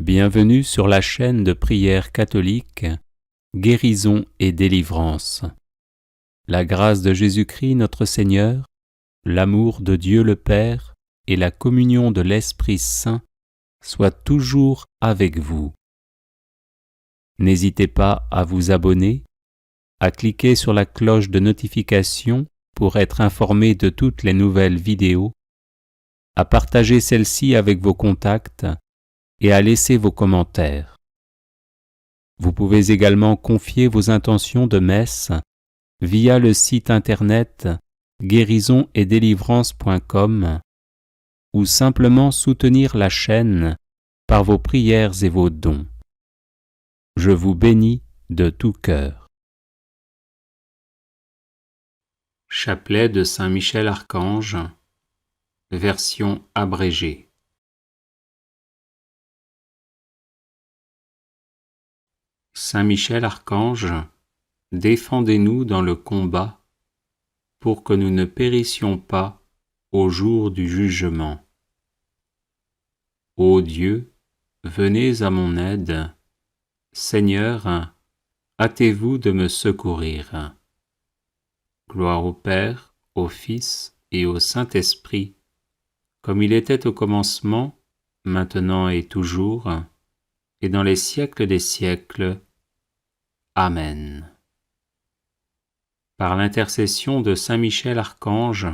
Bienvenue sur la chaîne de prière catholique, Guérison et délivrance. La grâce de Jésus-Christ notre Seigneur, l'amour de Dieu le Père et la communion de l'Esprit Saint soient toujours avec vous. N'hésitez pas à vous abonner, à cliquer sur la cloche de notification pour être informé de toutes les nouvelles vidéos, à partager celle-ci avec vos contacts et à laisser vos commentaires. Vous pouvez également confier vos intentions de messe via le site internet guérisonetdélivrance.com ou simplement soutenir la chaîne par vos prières et vos dons. Je vous bénis de tout cœur. Chapelet de Saint Michel Archange, version abrégée. Saint Michel Archange, défendez-nous dans le combat, pour que nous ne périssions pas au jour du jugement. Ô Dieu, venez à mon aide. Seigneur, hâtez-vous de me secourir. Gloire au Père, au Fils et au Saint-Esprit, comme il était au commencement, maintenant et toujours, et dans les siècles des siècles. Amen. Par l'intercession de Saint Michel Archange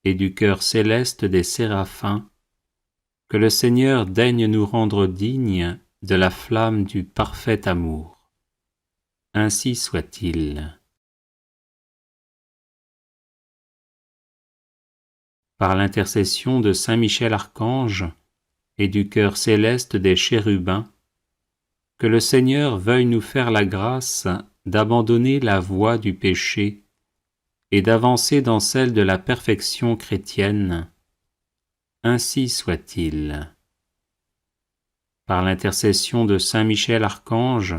et du cœur céleste des séraphins, que le Seigneur daigne nous rendre dignes de la flamme du parfait amour. Ainsi soit-il. Par l'intercession de Saint Michel Archange et du cœur céleste des chérubins, que le Seigneur veuille nous faire la grâce d'abandonner la voie du péché et d'avancer dans celle de la perfection chrétienne. Ainsi soit-il. Par l'intercession de Saint Michel Archange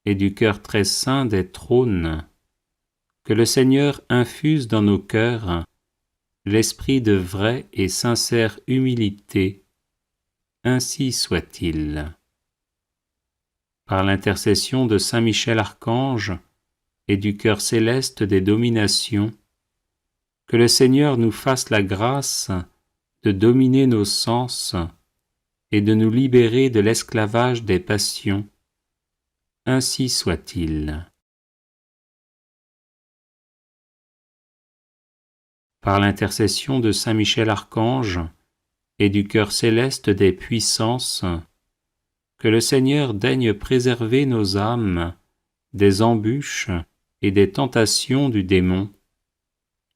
et du cœur très saint des trônes, que le Seigneur infuse dans nos cœurs l'esprit de vraie et sincère humilité. Ainsi soit-il. Par l'intercession de Saint Michel Archange et du cœur céleste des dominations, que le Seigneur nous fasse la grâce de dominer nos sens et de nous libérer de l'esclavage des passions. Ainsi soit-il. Par l'intercession de Saint Michel Archange et du cœur céleste des puissances, que le Seigneur daigne préserver nos âmes des embûches et des tentations du démon.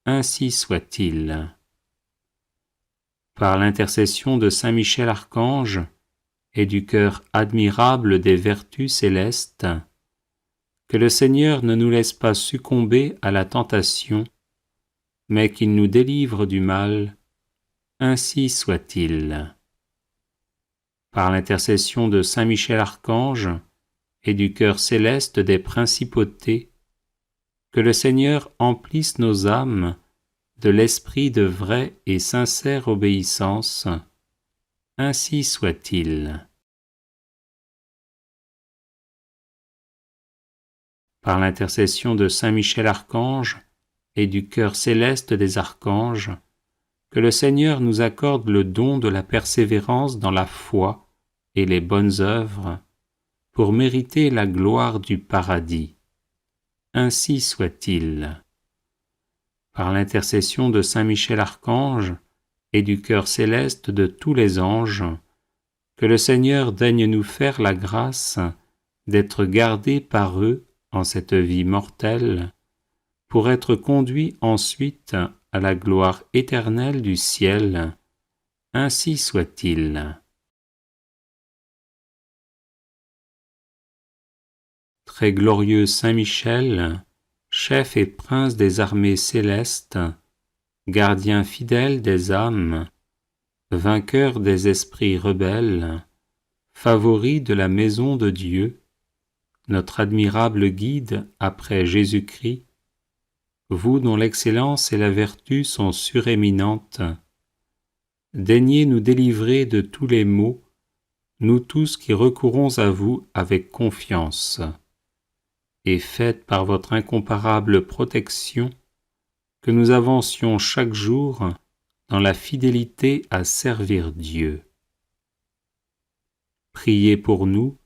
Ainsi soit-il. Par l'intercession de Saint Michel Archange et du cœur admirable des vertus célestes, que le Seigneur ne nous laisse pas succomber à la tentation, mais qu'il nous délivre du mal. Ainsi soit-il. Par l'intercession de Saint Michel Archange et du cœur céleste des principautés, que le Seigneur emplisse nos âmes de l'esprit de vraie et sincère obéissance. Ainsi soit-il. Par l'intercession de Saint Michel Archange et du cœur céleste des archanges, que le Seigneur nous accorde le don de la persévérance dans la foi et les bonnes œuvres, pour mériter la gloire du paradis. Ainsi soit-il. Par l'intercession de Saint Michel Archange et du cœur céleste de tous les anges, que le Seigneur daigne nous faire la grâce d'être gardés par eux en cette vie mortelle, pour être conduits ensuite à la gloire éternelle du ciel. Ainsi soit-il. Très glorieux Saint Michel, chef et prince des armées célestes, gardien fidèle des âmes, vainqueur des esprits rebelles, favori de la maison de Dieu, notre admirable guide après Jésus-Christ, vous dont l'excellence et la vertu sont suréminentes, daignez nous délivrer de tous les maux nous tous qui recourons à vous avec confiance, et faites par votre incomparable protection que nous avancions chaque jour dans la fidélité à servir Dieu. Priez pour nous,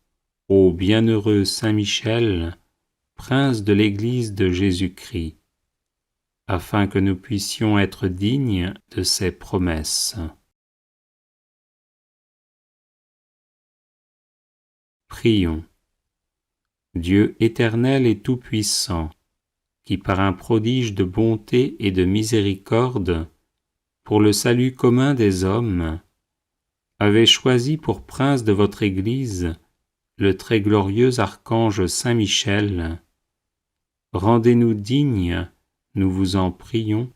ô bienheureux Saint Michel, prince de l'Église de Jésus-Christ, afin que nous puissions être dignes de ses promesses. Prions. Dieu éternel et tout-puissant, qui par un prodige de bonté et de miséricorde, pour le salut commun des hommes, avez choisi pour prince de votre Église le très glorieux archange Saint Michel, rendez-nous dignes, nous vous en prions,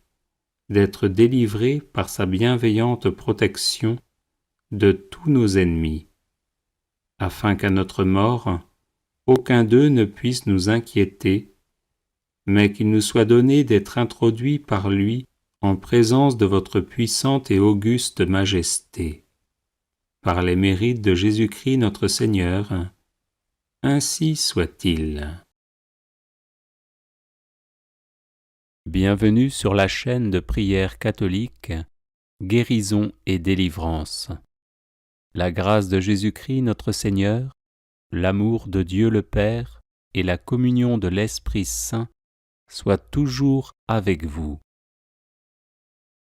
d'être délivrés par sa bienveillante protection de tous nos ennemis, afin qu'à notre mort, aucun d'eux ne puisse nous inquiéter, mais qu'il nous soit donné d'être introduits par lui en présence de votre puissante et auguste majesté. Par les mérites de Jésus-Christ notre Seigneur, ainsi soit-il. Bienvenue sur la chaîne de prière catholique, Guérison et délivrance. La grâce de Jésus-Christ notre Seigneur, l'amour de Dieu le Père et la communion de l'Esprit Saint soient toujours avec vous.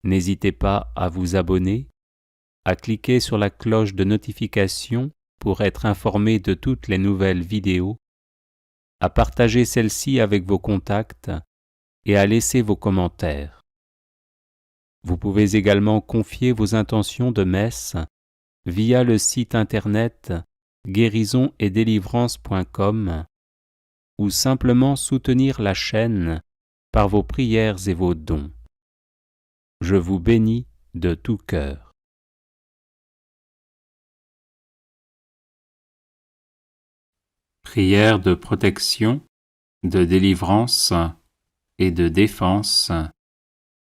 N'hésitez pas à vous abonner, à cliquer sur la cloche de notification pour être informé de toutes les nouvelles vidéos, à partager celle-ci avec vos contacts et à laisser vos commentaires. Vous pouvez également confier vos intentions de messe via le site internet guérisonetdélivrance.com ou simplement soutenir la chaîne par vos prières et vos dons. Je vous bénis de tout cœur. Prière de protection, de délivrance et de défense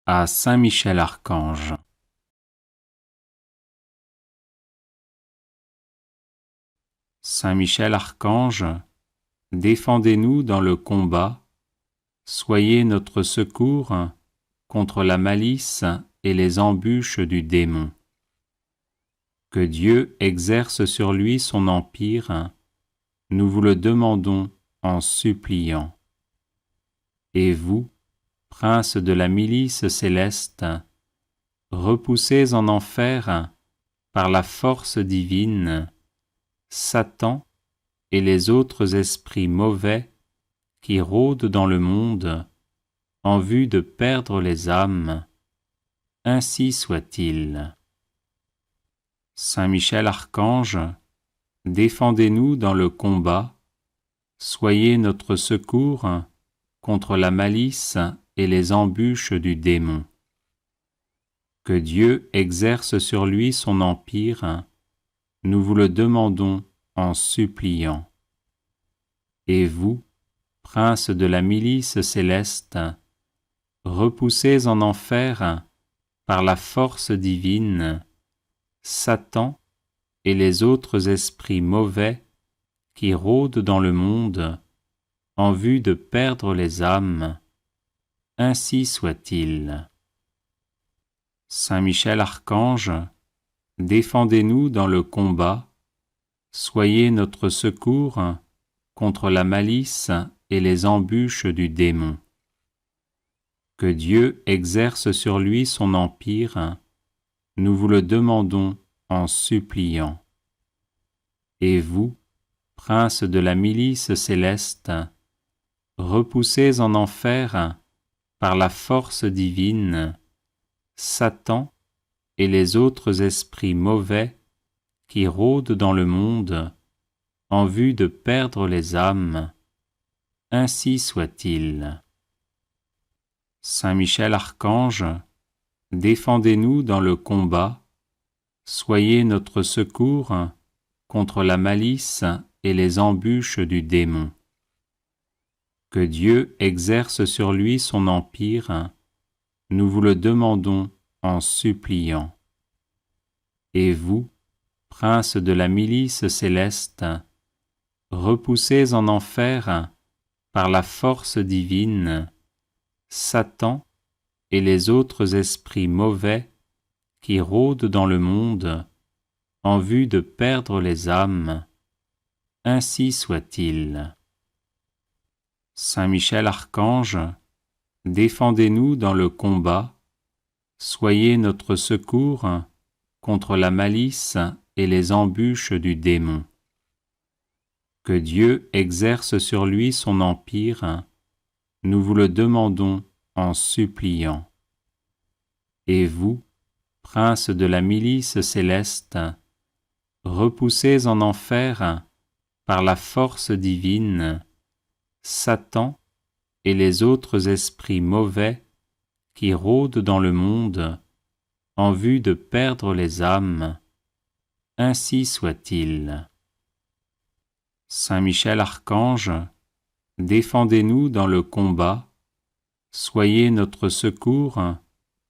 à Saint Michel Archange. Saint Michel Archange, défendez-nous dans le combat, soyez notre secours contre la malice et les embûches du démon. Que Dieu exerce sur lui son empire, nous vous le demandons en suppliant. Et vous, prince de la milice céleste, repoussez en enfer, par la force divine, Satan et les autres esprits mauvais qui rôdent dans le monde en vue de perdre les âmes. Ainsi soit-il. Saint Michel Archange, défendez-nous dans le combat, soyez notre secours contre la malice et les embûches du démon. Que Dieu exerce sur lui son empire, nous vous le demandons en suppliant. Et vous, prince de la milice céleste, repoussez en enfer, par la force divine, Satan et les autres esprits mauvais qui rôdent dans le monde en vue de perdre les âmes. Ainsi soit-il. Saint Michel Archange, défendez-nous dans le combat, soyez notre secours contre la malice et les embûches du démon. Que Dieu exerce sur lui son empire, nous vous le demandons en suppliant. Et vous, prince de la milice céleste, repoussez en enfer, par la force divine, Satan et les autres esprits mauvais qui rôdent dans le monde en vue de perdre les âmes. Ainsi soit-il. Saint Michel Archange, défendez-nous dans le combat, soyez notre secours contre la malice et les embûches du démon. Que Dieu exerce sur lui son empire, nous vous le demandons en suppliant. Et vous, princes de la milice céleste, repoussés en enfer par la force divine, Satan et les autres esprits mauvais qui rôdent dans le monde en vue de perdre les âmes, ainsi soit-il. Saint Michel Archange, défendez-nous dans le combat, soyez notre secours contre la malice et les embûches du démon. Que Dieu exerce sur lui son empire, nous vous le demandons en suppliant. Et vous, princes de la milice céleste, repoussés en enfer par la force divine, Satan et les autres esprits mauvais qui rôdent dans le monde en vue de perdre les âmes, ainsi soit-il. Saint Michel Archange, défendez-nous dans le combat, soyez notre secours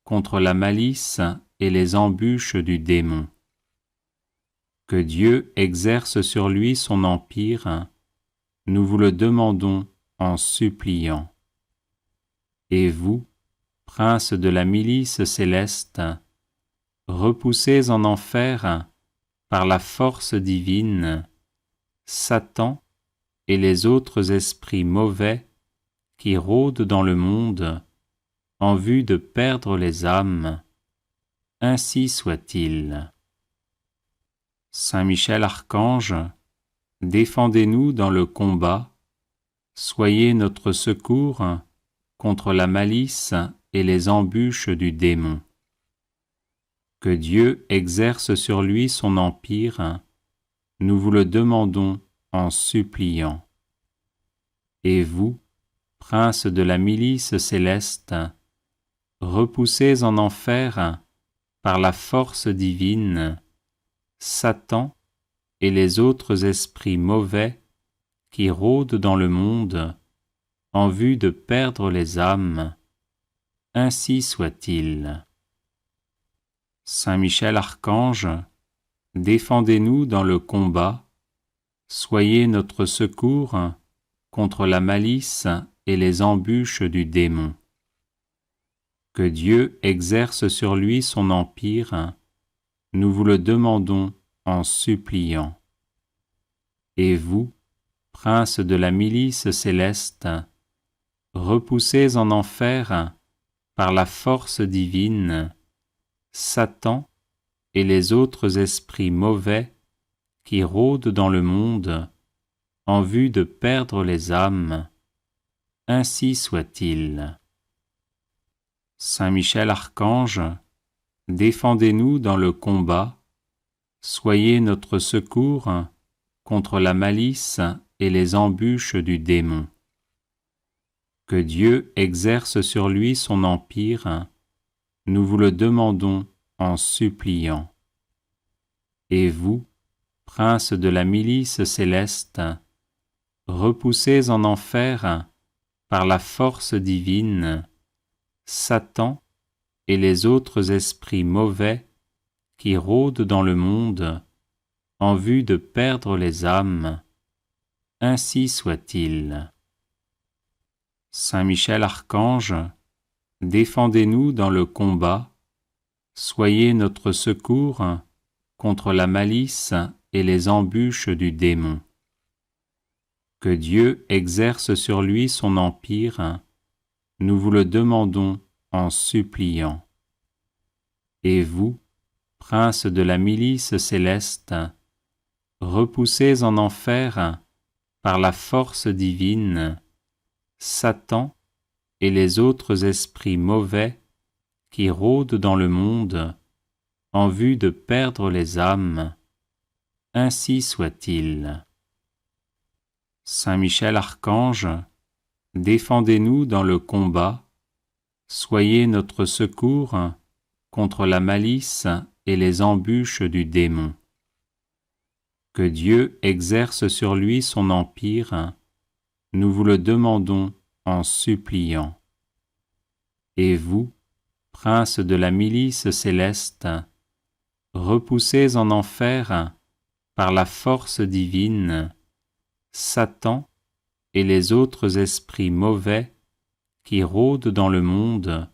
contre la malice et les embûches du démon. Que Dieu exerce sur lui son empire, nous vous le demandons en suppliant. Et vous, princes de la milice céleste, repoussés en enfer par la force divine, Satan et les autres esprits mauvais qui rôdent dans le monde en vue de perdre les âmes, ainsi soit-il. Saint Michel Archange, défendez-nous dans le combat, soyez notre secours contre la malice et les embûches du démon. Que Dieu exerce sur lui son empire, nous vous le demandons en suppliant. Et vous, princes de la milice céleste, repoussés en enfer par la force divine, Satan et les autres esprits mauvais qui rôdent dans le monde en vue de perdre les âmes, ainsi soit-il. Saint Michel Archange, défendez-nous dans le combat, soyez notre secours contre la malice et les embûches du démon. Que Dieu exerce sur lui son empire, nous vous le demandons en suppliant. Et vous, princes de la milice céleste, repoussés en enfer par la force divine, Satan et les autres esprits mauvais qui rôdent dans le monde en vue de perdre les âmes, ainsi soit-il. Saint Michel Archange, défendez-nous dans le combat, soyez notre secours contre la malice et les embûches du démon. Que Dieu exerce sur lui son empire, nous vous le demandons en suppliant. Et vous, princes de la milice céleste, repoussés en enfer par la force divine, Satan et les autres esprits mauvais qui rôdent dans le monde en vue de perdre les âmes, ainsi soit-il. Saint Michel Archange, défendez-nous dans le combat, soyez notre secours contre la malice et les embûches du démon. Que Dieu exerce sur lui son empire, nous vous le demandons en suppliant. Et vous, princes de la milice céleste, repoussés en enfer par la force divine, Satan et les autres esprits mauvais qui rôdent dans le monde en vue de perdre les âmes, ainsi soit-il. Saint Michel Archange, défendez-nous dans le combat, soyez notre secours contre la malice et les embûches du démon. Que Dieu exerce sur lui son empire, nous vous le demandons en suppliant. Et vous, princes de la milice céleste, repoussez en enfer par la force divine Satan et les autres esprits mauvais qui rôdent dans le monde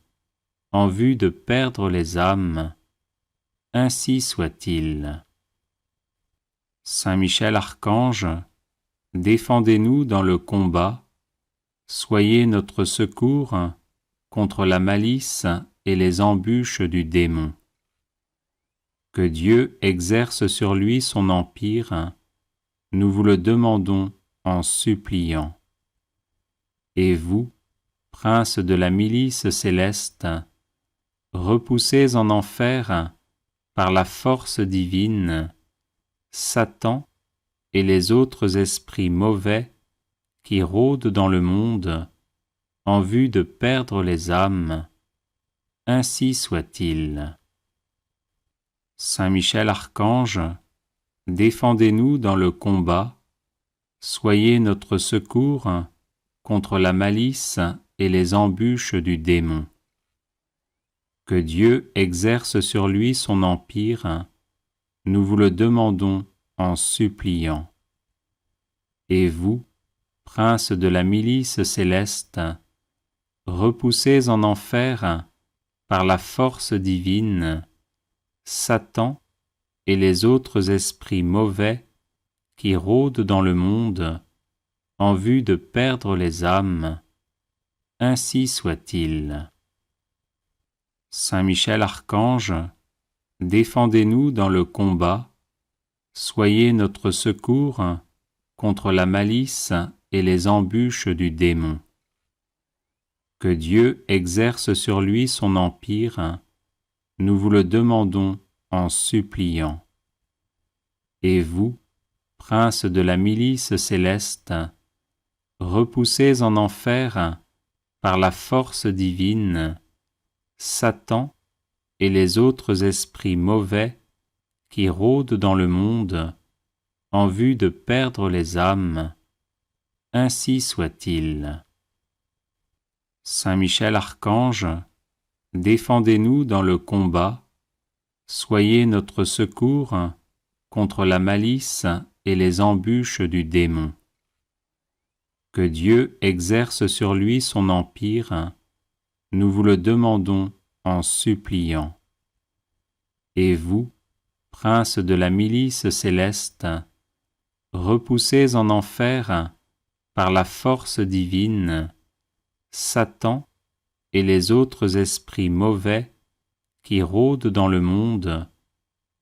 en vue de perdre les âmes. Ainsi soit-il. Saint Michel Archange, défendez-nous dans le combat, soyez notre secours contre la malice et les embûches du démon. Que Dieu exerce sur lui son empire, nous vous le demandons en suppliant. Et vous, prince de la milice céleste, repoussez en enfer, par la force divine, Satan et les autres esprits mauvais qui rôdent dans le monde en vue de perdre les âmes. Ainsi soit-il. Saint Michel Archange, défendez-nous dans le combat, soyez notre secours contre la malice et les embûches du démon. Que Dieu exerce sur lui son empire, nous vous le demandons en suppliant. Et vous, prince de la milice céleste, repoussez en enfer, par la force divine, Satan et les autres esprits mauvais qui rôdent dans le monde en vue de perdre les âmes. Ainsi soit-il. Saint Michel Archange, défendez-nous dans le combat, soyez notre secours contre la malice et les embûches du démon. Que Dieu exerce sur lui son empire, nous vous le demandons en suppliant. Et vous, prince de la milice céleste, repoussez en enfer, par la force divine, Satan et les autres esprits mauvais qui rôdent dans le monde en vue de perdre les âmes. Ainsi soit-il. Saint Michel Archange, défendez-nous dans le combat, soyez notre secours contre la malice et les embûches du démon. Que Dieu exerce sur lui son empire, nous vous le demandons en suppliant. Et vous, prince de la milice céleste, repoussez en enfer, par la force divine, Satan et les autres esprits mauvais qui rôdent dans le monde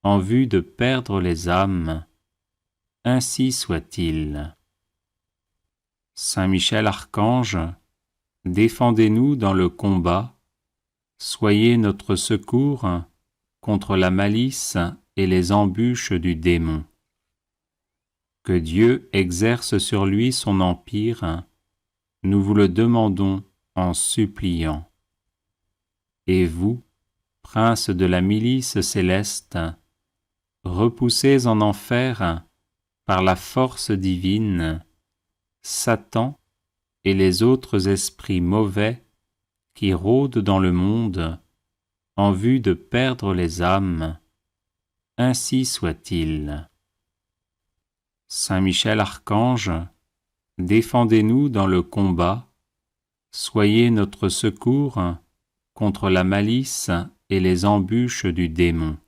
en vue de perdre les âmes. Ainsi soit-il. Saint Michel Archange, défendez-nous dans le combat, soyez notre secours contre la malice et les embûches du démon. Que Dieu exerce sur lui son empire, nous vous le demandons en suppliant. Et vous, prince de la milice céleste, repoussez en enfer, par la force divine, Satan et les autres esprits mauvais qui rôdent dans le monde en vue de perdre les âmes. Ainsi soit-il. Saint Michel Archange, défendez-nous dans le combat, soyez notre secours contre la malice et les embûches du démon.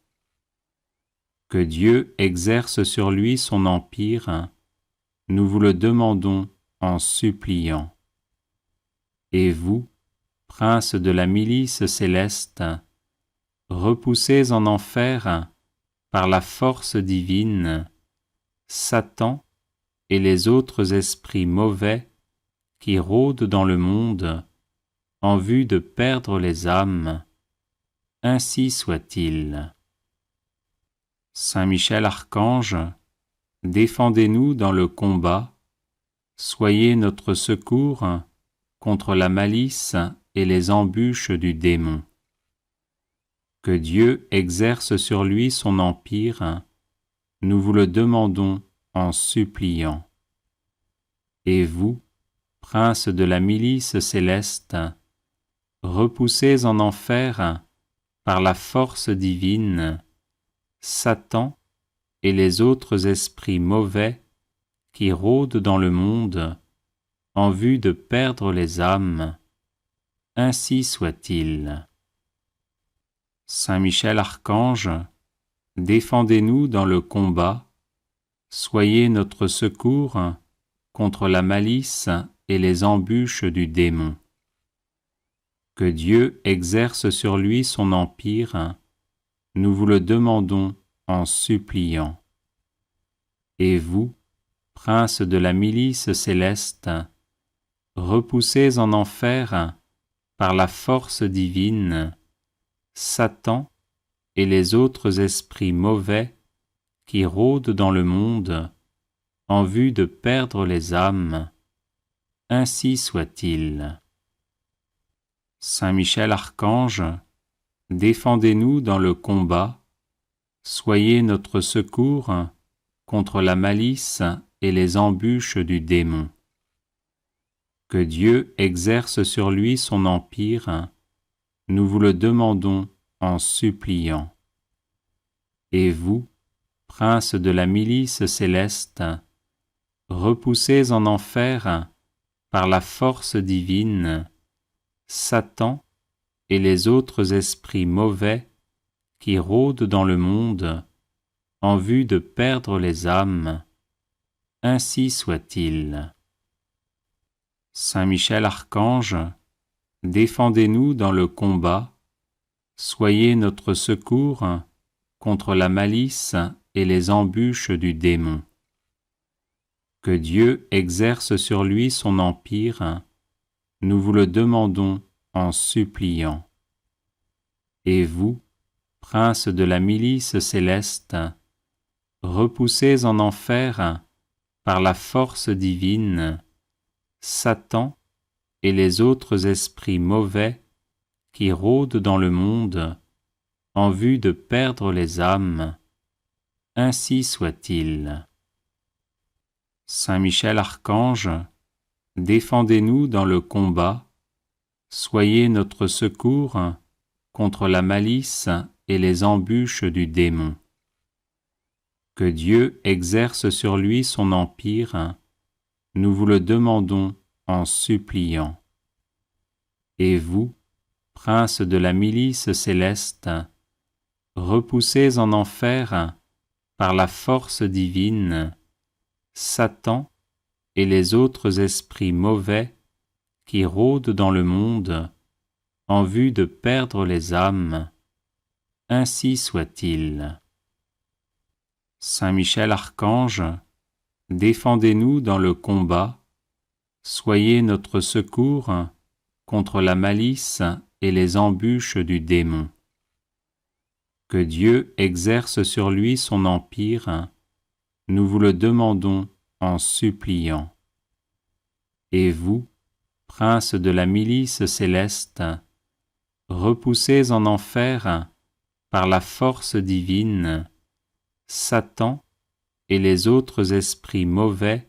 Que Dieu exerce sur lui son empire, nous vous le demandons en suppliant. Et vous, prince de la milice céleste, repoussez en enfer, par la force divine, Satan et les autres esprits mauvais qui rôdent dans le monde en vue de perdre les âmes. Ainsi soit-il. Saint Michel Archange, défendez-nous dans le combat, soyez notre secours contre la malice et les embûches du démon. Que Dieu exerce sur lui son empire, nous vous le demandons en suppliant. Et vous, prince de la milice céleste, repoussez en enfer, par la force divine, Satan et les autres esprits mauvais qui rôdent dans le monde en vue de perdre les âmes. Ainsi soit-il. Saint Michel Archange, défendez-nous dans le combat, soyez notre secours contre la malice et les embûches du démon. Que Dieu exerce sur lui son empire, nous vous le demandons en suppliant. Et vous, prince de la milice céleste, repoussez en enfer, par la force divine, Satan et les autres esprits mauvais qui rôdent dans le monde en vue de perdre les âmes. Ainsi soit-il. Saint Michel Archange, défendez-nous dans le combat, soyez notre secours contre la malice et les embûches du démon. Que Dieu exerce sur lui son empire, nous vous le demandons en suppliant. Et vous, prince de la milice céleste, repoussez en enfer, par la force divine, Satan et les autres esprits mauvais qui rôdent dans le monde en vue de perdre les âmes. Ainsi soit-il. Saint Michel Archange, défendez-nous dans le combat, soyez notre secours contre la malice et les embûches du démon. Que Dieu exerce sur lui son empire, nous vous le demandons en suppliant. Et vous, prince de la milice céleste, repoussez en enfer, par la force divine, Satan et les autres esprits mauvais qui rôdent dans le monde en vue de perdre les âmes. Ainsi soit-il. Saint Michel Archange, défendez-nous dans le combat, soyez notre secours contre la malice et les embûches du démon. Que Dieu exerce sur lui son empire, nous vous le demandons en suppliant. Et vous, prince de la milice céleste, repoussez en enfer, par la force divine, Satan et les autres esprits mauvais qui rôdent dans le monde en vue de perdre les âmes. Ainsi soit-il. Saint Michel Archange, défendez-nous dans le combat, soyez notre secours contre la malice et les embûches du démon. Que Dieu exerce sur lui son empire, nous vous le demandons en suppliant. Et vous, prince de la milice céleste, repoussez en enfer, par la force divine, Satan et les autres esprits mauvais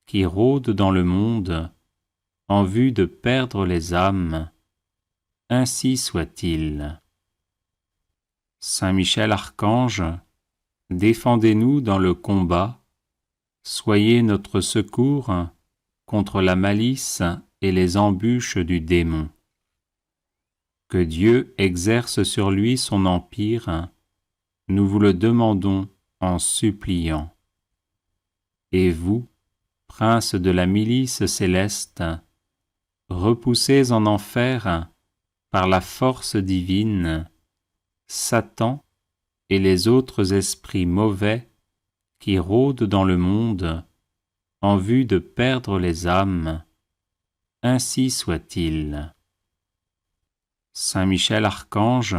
qui rôdent dans le monde en vue de perdre les âmes. Ainsi soit-il. Saint Michel Archange, défendez-nous dans le combat, soyez notre secours contre la malice et les embûches du démon. Que Dieu exerce sur lui son empire, nous vous le demandons en suppliant. Et vous, prince de la milice céleste, repoussez en enfer, par la force divine, Satan et les autres esprits mauvais qui rôdent dans le monde en vue de perdre les âmes. Ainsi soit-il. Saint Michel Archange,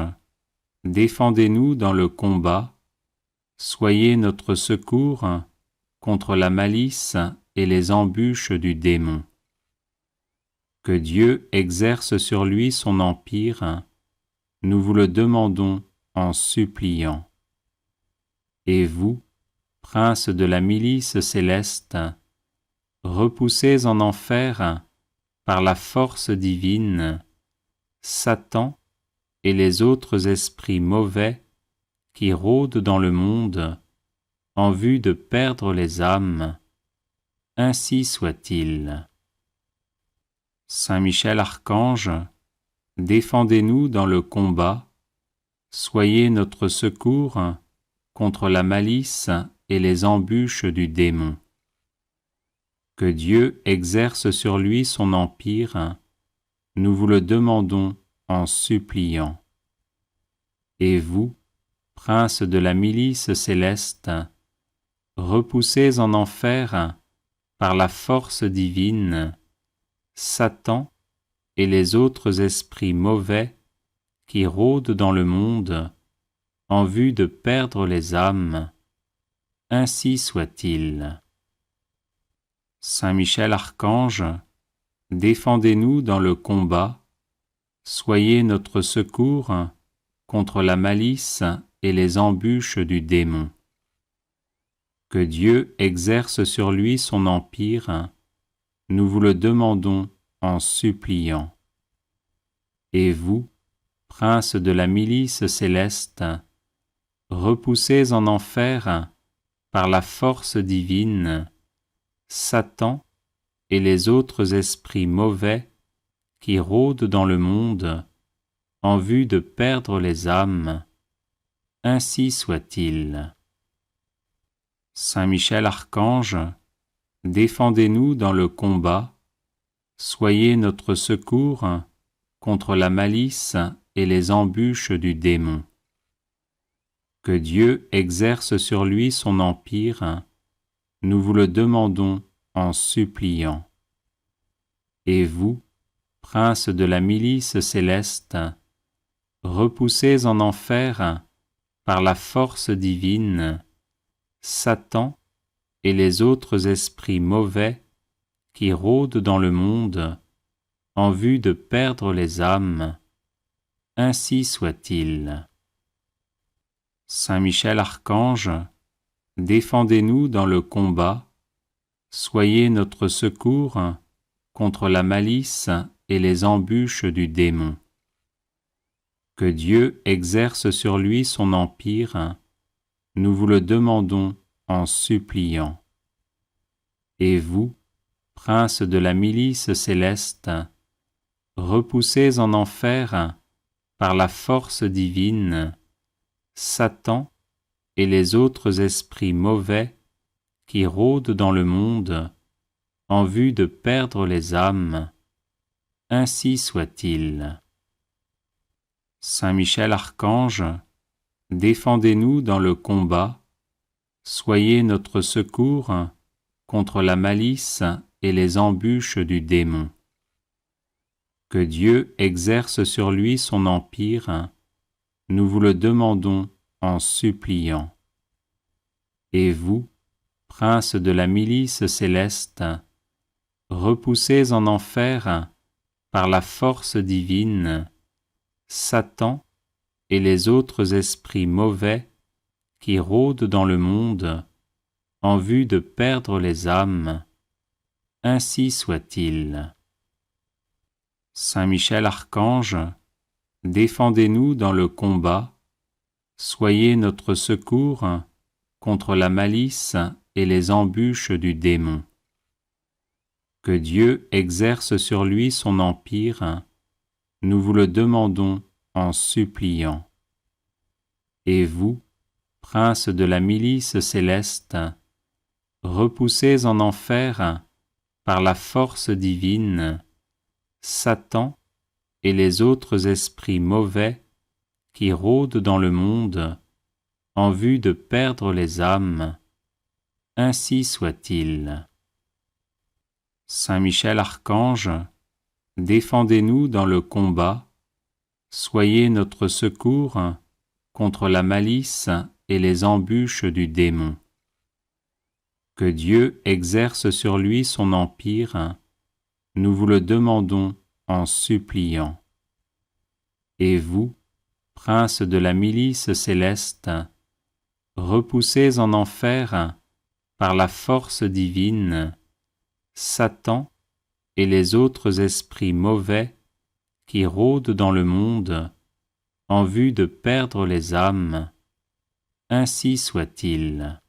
défendez-nous dans le combat, soyez notre secours contre la malice et les embûches du démon. Que Dieu exerce sur lui son empire, nous vous le demandons en suppliant. Et vous, prince de la milice céleste, repoussez en enfer, par la force divine, Satan et les autres esprits mauvais qui rôdent dans le monde en vue de perdre les âmes, ainsi soit-il. Saint Michel Archange, défendez-nous dans le combat, soyez notre secours contre la malice et les embûches du démon. Que Dieu exerce sur lui son empire, nous vous le demandons en suppliant. Et vous, prince de la milice céleste, repoussez en enfer par la force divine Satan et les autres esprits mauvais qui rôdent dans le monde en vue de perdre les âmes, ainsi soit-il. Saint Michel Archange, défendez-nous dans le combat, soyez notre secours contre la malice et les embûches du démon. Que Dieu exerce sur lui son empire, nous vous le demandons en suppliant. Et vous, prince de la milice céleste, repoussez en enfer par la force divine Satan et les autres esprits mauvais qui rôdent dans le monde en vue de perdre les âmes, ainsi soit-il. Saint Michel Archange, défendez-nous dans le combat, soyez notre secours contre la malice et les embûches du démon. Que Dieu exerce sur lui son empire, nous vous le demandons en suppliant. Et vous, prince de la milice céleste, repoussez en enfer par la force divine Satan et les autres esprits mauvais qui rôdent dans le monde en vue de perdre les âmes, ainsi soit-il. Saint Michel Archange, défendez-nous dans le combat, soyez notre secours contre la malice et les embûches du démon. Que Dieu exerce sur lui son empire, nous vous le demandons en suppliant. Et vous, prince de la milice céleste, repoussez en enfer par la force divine Satan et les autres esprits mauvais qui rôdent dans le monde en vue de perdre les âmes, ainsi soit-il. Saint Michel Archange, défendez-nous dans le combat, soyez notre secours contre la malice et les embûches du démon. Que Dieu exerce sur lui son empire, nous vous le demandons en suppliant. Et vous, prince de la milice céleste, repoussez en enfer par la force divine Satan et les autres esprits mauvais qui rôdent dans le monde en vue de perdre les âmes, ainsi soit-il. Saint Michel Archange, défendez-nous dans le combat, soyez notre secours contre la malice et les embûches du démon. Que Dieu exerce sur lui son empire, nous vous le demandons en suppliant. Et vous, prince de la milice céleste, repoussez en enfer par la force divine Satan et les autres esprits mauvais qui rôdent dans le monde en vue de perdre les âmes, ainsi soit-il. Saint Michel Archange, défendez-nous dans le combat, soyez notre secours contre la malice et les embûches du démon. Que Dieu exerce sur lui son empire, nous vous le demandons en suppliant. Et vous, prince de la milice céleste, repoussez en enfer par la force divine Satan et les autres esprits mauvais qui rôdent dans le monde en vue de perdre les âmes, ainsi soit-il.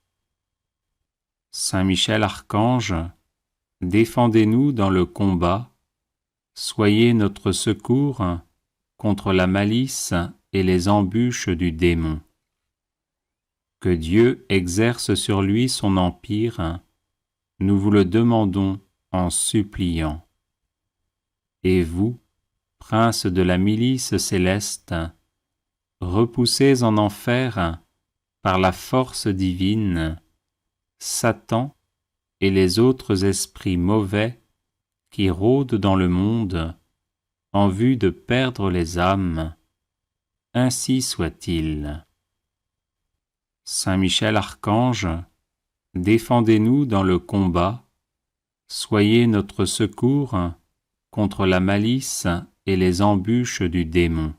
Saint Michel Archange, défendez-nous dans le combat, soyez notre secours contre la malice et les embûches du démon. Que Dieu exerce sur lui son empire, nous vous le demandons en suppliant. Et vous, prince de la milice céleste, repoussez en enfer, par la force divine, Satan et les autres esprits mauvais qui rôdent dans le monde en vue de perdre les âmes. Ainsi soit-il. Saint Michel Archange, défendez-nous dans le combat, soyez notre secours contre la malice et les embûches du démon.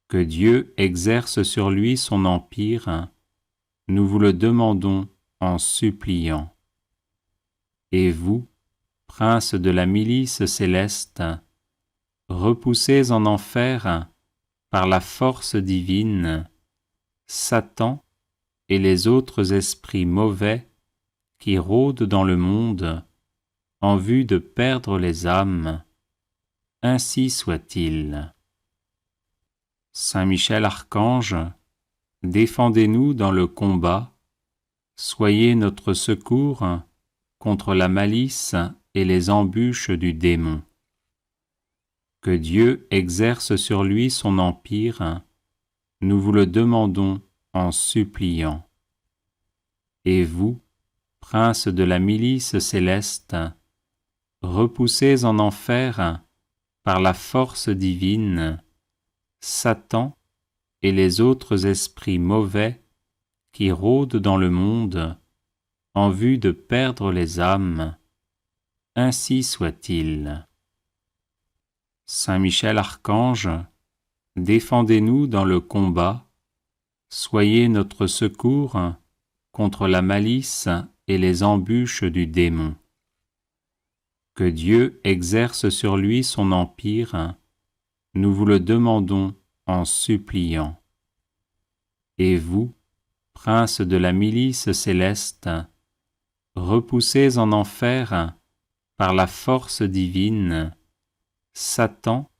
Que Dieu exerce sur lui son empire, nous vous le demandons en suppliant. Et vous, prince de la milice céleste, repoussez en enfer, par la force divine, Satan et les autres esprits mauvais qui rôdent dans le monde en vue de perdre les âmes. Ainsi soit-il. Saint Michel Archange, défendez-nous dans le combat, soyez notre secours contre la malice et les embûches du démon. Que Dieu exerce sur lui son empire, nous vous le demandons en suppliant. Et vous, prince de la milice céleste, repoussez en enfer, par la force divine, Satan et les autres esprits mauvais qui rôdent dans le monde en vue de perdre les âmes. Ainsi soit-il. Saint Michel Archange, défendez-nous dans le combat, soyez notre secours contre la malice et les embûches du démon. Que Dieu exerce sur lui son empire, nous vous le demandons en suppliant. Et vous, prince de la milice céleste, repoussez en enfer, par la force divine, Satan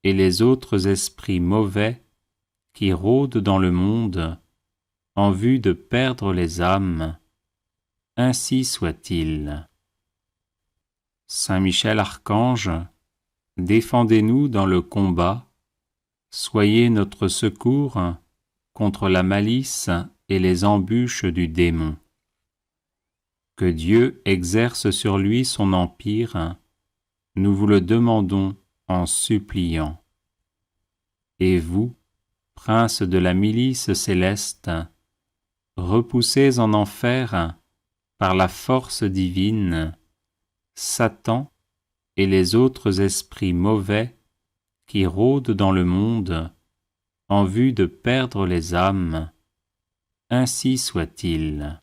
et les autres esprits mauvais qui rôdent dans le monde en vue de perdre les âmes. Ainsi soit-il. Saint Michel Archange, défendez-nous dans le combat, soyez notre secours contre la malice et les embûches du démon. Que Dieu exerce sur lui son empire, nous vous le demandons en suppliant. Et vous, prince de la milice céleste, repoussez en enfer, par la force divine, Satan et les autres esprits mauvais qui rôdent dans le monde en vue de perdre les âmes. Ainsi soit-il.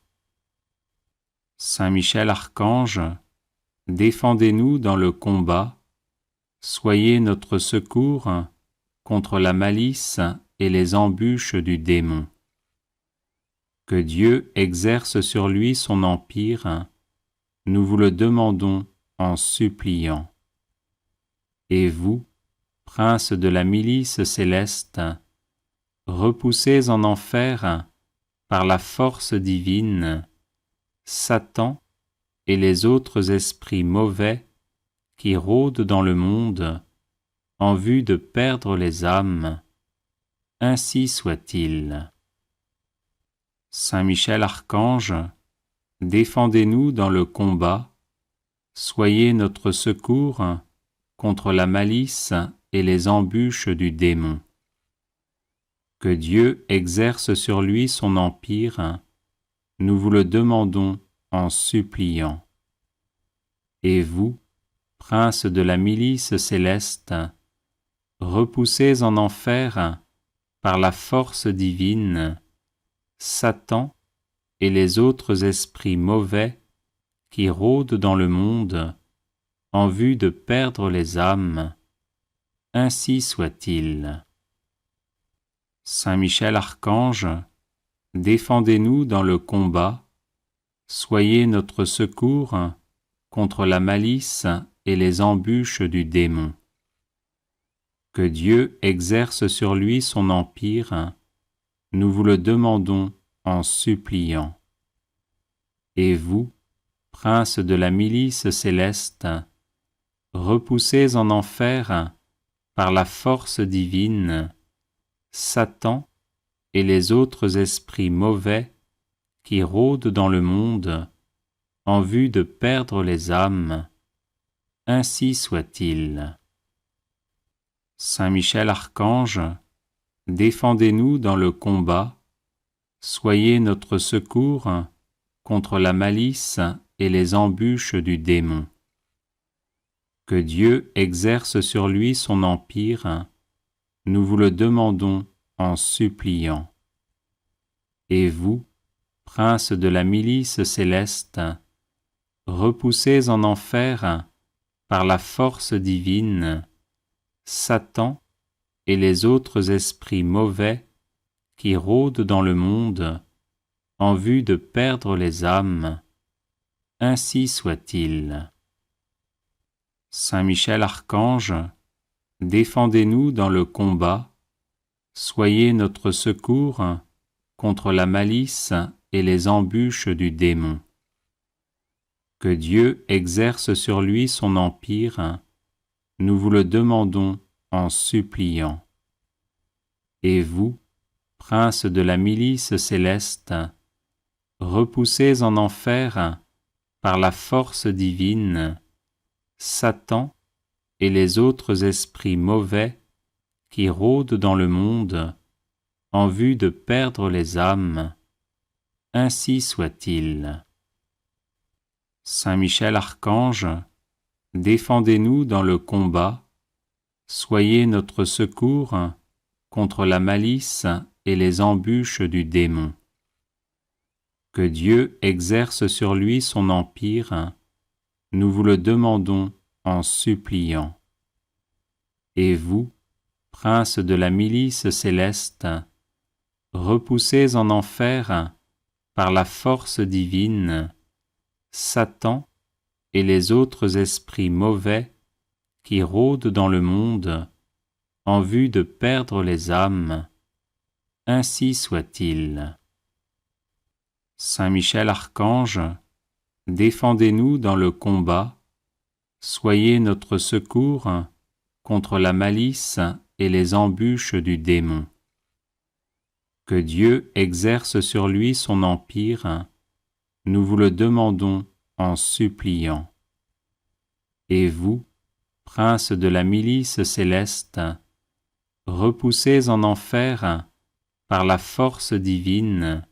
Saint Michel Archange, défendez-nous dans le combat, soyez notre secours contre la malice et les embûches du démon. Que Dieu exerce sur lui son empire, nous vous le demandons en suppliant. Et vous, prince de la milice céleste, repoussez en enfer, par la force divine, Satan et les autres esprits mauvais qui rôdent dans le monde en vue de perdre les âmes. Ainsi soit-il. Saint Michel Archange, défendez-nous dans le combat, soyez notre secours contre la malice et les embûches du démon. Que Dieu exerce sur lui son empire, nous vous le demandons en suppliant. Et vous, prince de la milice céleste, repoussez en enfer, par la force divine, Satan et les autres esprits mauvais qui rôdent dans le monde en vue de perdre les âmes. Ainsi soit-il. Saint Michel Archange, défendez-nous dans le combat, soyez notre secours contre la malice et les embûches du démon. Que Dieu exerce sur lui son empire, nous vous le demandons en suppliant. Et vous, princes de la milice céleste, repoussez en enfer, par la force divine, Satan et les autres esprits mauvais qui rôdent dans le monde en vue de perdre les âmes. Ainsi soit-il. Saint Michel Archange, défendez-nous dans le combat, soyez notre secours contre la malice et les embûches du démon. Que Dieu exerce sur lui son empire, nous vous le demandons en suppliant. Et vous, princes de la milice céleste, repoussez en enfer, par la force divine, Satan et les autres esprits mauvais qui rôdent dans le monde en vue de perdre les âmes. Ainsi soit-il. Saint Michel Archange, défendez-nous dans le combat, soyez notre secours contre la malice et les embûches du démon. Que Dieu exerce sur lui son empire, nous vous le demandons en suppliant. Et vous, princes de la milice céleste, repoussez en enfer, par la force divine, Satan et les autres esprits mauvais qui rôdent dans le monde en vue de perdre les âmes. Ainsi soit-il. Saint Michel Archange, défendez-nous dans le combat, soyez notre secours contre la malice et les embûches du démon. Que Dieu exerce sur lui son empire, nous vous le demandons en suppliant. Et vous, princes de la milice céleste, repoussez en enfer, par la force divine, Satan et les autres esprits mauvais qui rôdent dans le monde en vue de perdre les âmes. Ainsi soit-il. Saint Michel Archange, défendez-nous dans le combat, soyez notre secours contre la malice et les embûches du démon. Que Dieu exerce sur lui son empire, nous vous le demandons en suppliant. Et vous, princes de la milice céleste, repoussez en enfer, par la force divine,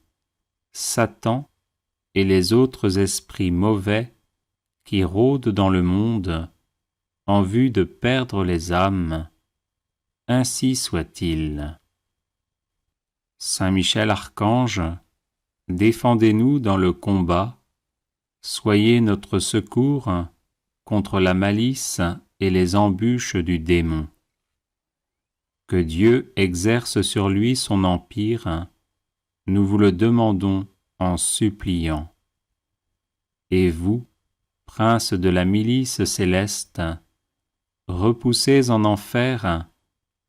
Satan et les autres esprits mauvais qui rôdent dans le monde en vue de perdre les âmes. Ainsi soit-il. Saint Michel Archange, défendez-nous dans le combat, soyez notre secours contre la malice et les embûches du démon. Que Dieu exerce sur lui son empire, nous vous le demandons en suppliant. Et vous, princes de la milice céleste, repoussez en enfer,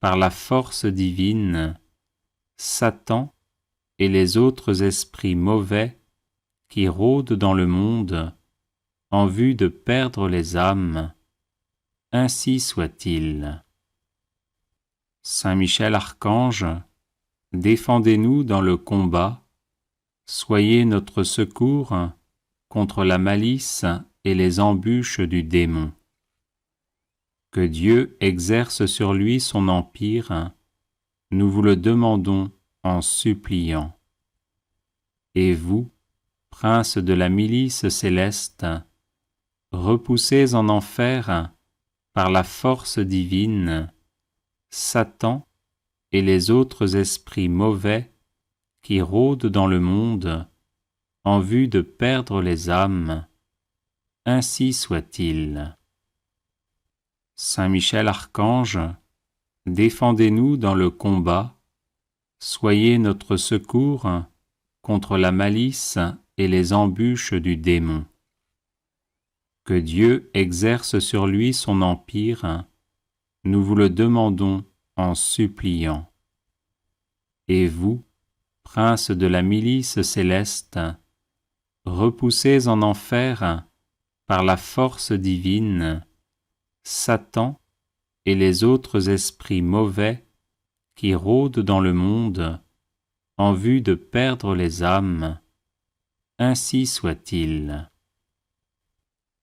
par la force divine, Satan et les autres esprits mauvais qui rôdent dans le monde en vue de perdre les âmes. Ainsi soit-il. Saint Michel Archange, défendez-nous dans le combat, soyez notre secours contre la malice et les embûches du démon. Que Dieu exerce sur lui son empire, nous vous le demandons en suppliant. Et vous, princes de la milice céleste, repoussez en enfer, par la force divine, Satan et les autres esprits mauvais qui rôdent dans le monde en vue de perdre les âmes. Ainsi soit-il. Saint Michel Archange, défendez-nous dans le combat, soyez notre secours contre la malice et les embûches du démon. Que Dieu exerce sur lui son empire, nous vous le demandons en suppliant. Et vous, princes de la milice céleste, repoussés en enfer par la force divine, Satan et les autres esprits mauvais qui rôdent dans le monde en vue de perdre les âmes, ainsi soit-il.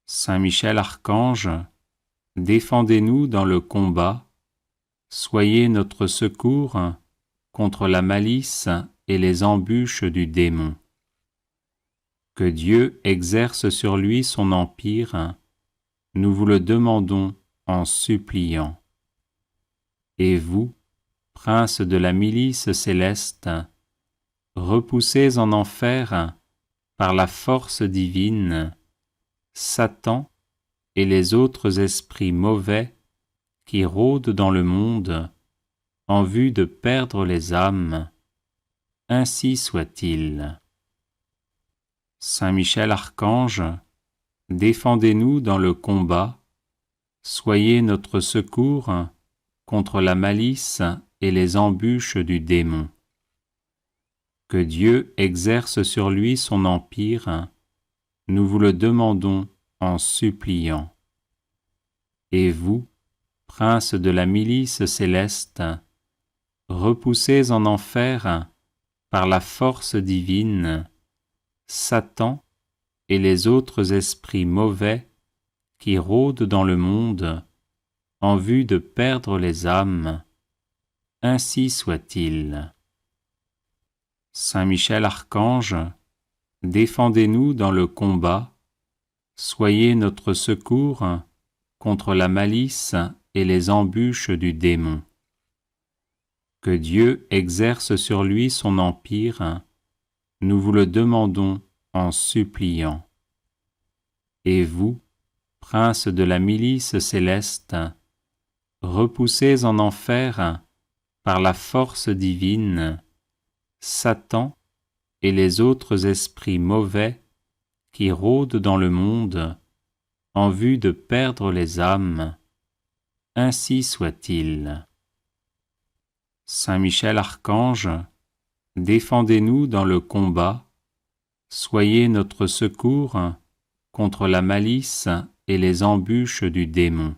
Saint Michel Archange, défendez-nous dans le combat, soyez notre secours contre la malice et les embûches du démon. Que Dieu exerce sur lui son empire, nous vous le demandons en suppliant. Et vous, princes de la milice céleste, repoussés en enfer par la force divine, Satan et les autres esprits mauvais qui rôdent dans le monde en vue de perdre les âmes, ainsi soit-il. Saint Michel Archange, défendez-nous dans le combat, soyez notre secours contre la malice et les embûches du démon. Que Dieu exerce sur lui son empire, nous vous le demandons en suppliant. Et vous, princes de la milice céleste, repoussés en enfer par la force divine, Satan et les autres esprits mauvais qui rôdent dans le monde en vue de perdre les âmes, ainsi soit-il. Saint Michel Archange, défendez-nous dans le combat, soyez notre secours contre la malice et les embûches du démon. Que Dieu exerce sur lui son empire, nous vous le demandons en suppliant. Et vous, princes de la milice céleste, repoussés en enfer par la force divine, Satan et les autres esprits mauvais qui rôdent dans le monde en vue de perdre les âmes, ainsi soit-il. Saint Michel Archange, défendez-nous dans le combat, soyez notre secours contre la malice et les embûches du démon.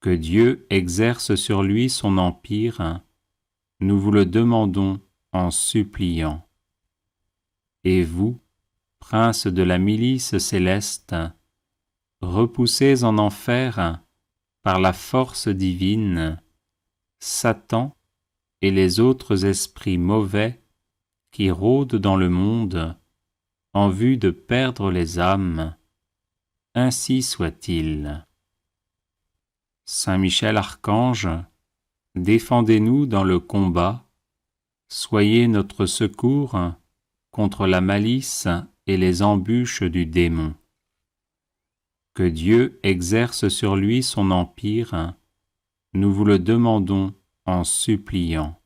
Que Dieu exerce sur lui son empire, nous vous le demandons en suppliant. Et vous, princes de la milice céleste, repoussés en enfer par la force divine, Satan et les autres esprits mauvais qui rôdent dans le monde en vue de perdre les âmes, ainsi soit-il. Saint Michel Archange, défendez-nous dans le combat, soyez notre secours contre la malice et les embûches du démon. Que Dieu exerce sur lui son empire, nous vous le demandons en suppliant.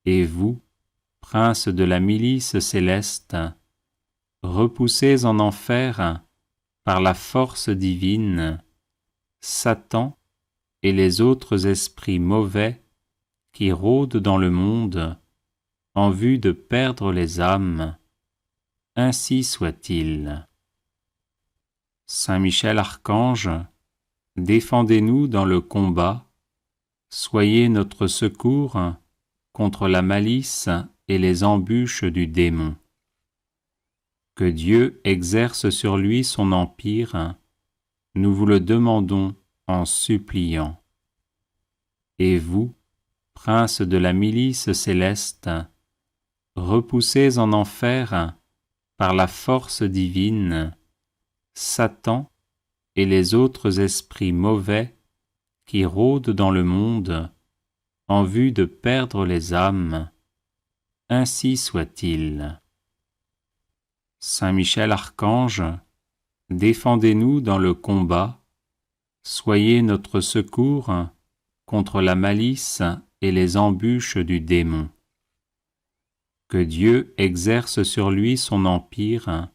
Et vous, princes de la milice céleste, repoussés en enfer par la force divine, Satan et les autres esprits mauvais qui rôdent dans le monde en vue de perdre les âmes, ainsi soit-il. Saint Michel Archange, défendez-nous dans le combat, soyez notre secours contre la malice et les embûches du démon. Que Dieu exerce sur lui son empire, nous vous le demandons en suppliant. Et vous, princes de la milice céleste, repoussés en enfer par la force divine, Satan et les autres esprits mauvais qui rôdent dans le monde en vue de perdre les âmes, ainsi soit-il. Saint Michel Archange, défendez-nous dans le combat, soyez notre secours contre la malice et les embûches du démon. Que Dieu exerce sur lui son empire,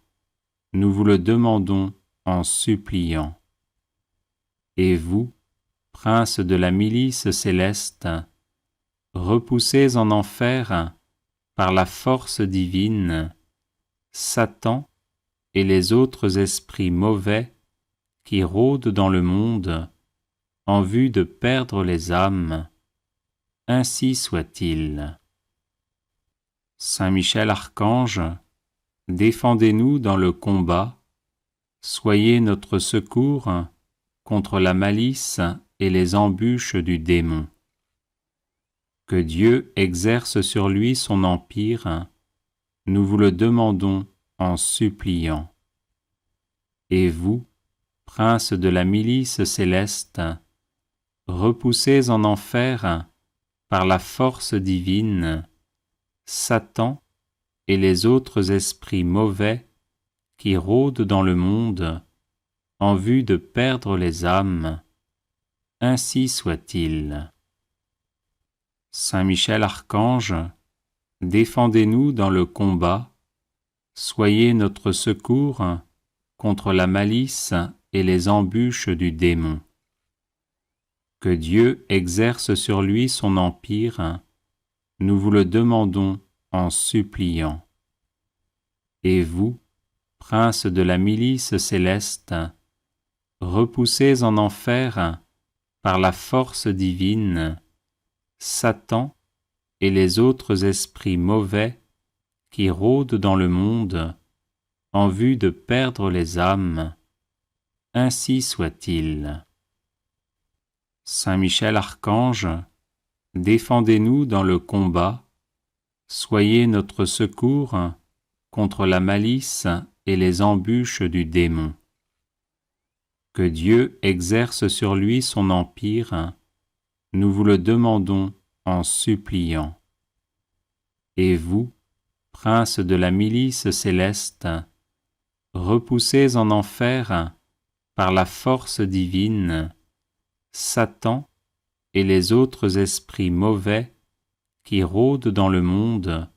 nous vous le demandons en suppliant. Et vous, princes de la milice céleste, repoussés en enfer par la force divine, Satan et les autres esprits mauvais qui rôdent dans le monde en vue de perdre les âmes, ainsi soit-il. Saint Michel Archange, défendez-nous dans le combat, soyez notre secours contre la malice et les embûches du démon. Que Dieu exerce sur lui son empire, nous vous le demandons en suppliant. Et vous, princes de la milice céleste, repoussés en enfer par la force divine, Satan et les autres esprits mauvais qui rôdent dans le monde en vue de perdre les âmes, ainsi soit-il. Saint Michel Archange, défendez-nous dans le combat, soyez notre secours contre la malice et les embûches du démon. Que Dieu exerce sur lui son empire, nous vous le demandons en suppliant. Et vous, princes de la milice céleste, repoussés en enfer par la force divine, Satan et les autres esprits mauvais qui rôdent dans le monde en vue de perdre les âmes, ainsi soit-il. Saint Michel Archange, défendez-nous dans le combat, soyez notre secours contre la malice et les embûches du démon. Que Dieu exerce sur lui son empire, nous vous le demandons en suppliant. Et vous, princes de la milice céleste, repoussés en enfer par la force divine, Satan et les autres esprits mauvais qui rôdent dans le monde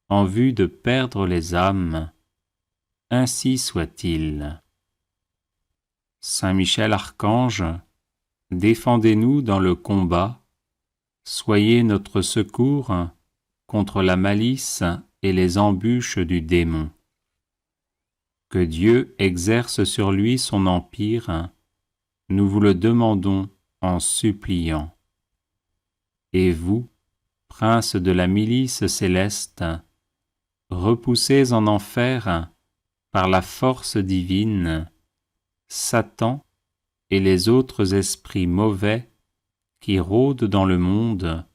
en vue de perdre les âmes, ainsi soit-il. Saint Michel Archange, défendez-nous dans le combat, soyez notre secours contre la malice et les embûches du démon. Que Dieu exerce sur lui son empire, nous vous le demandons en suppliant. Et vous, princes de la milice céleste, repoussés en enfer par la force divine, Satan et les autres esprits mauvais qui rôdent dans le monde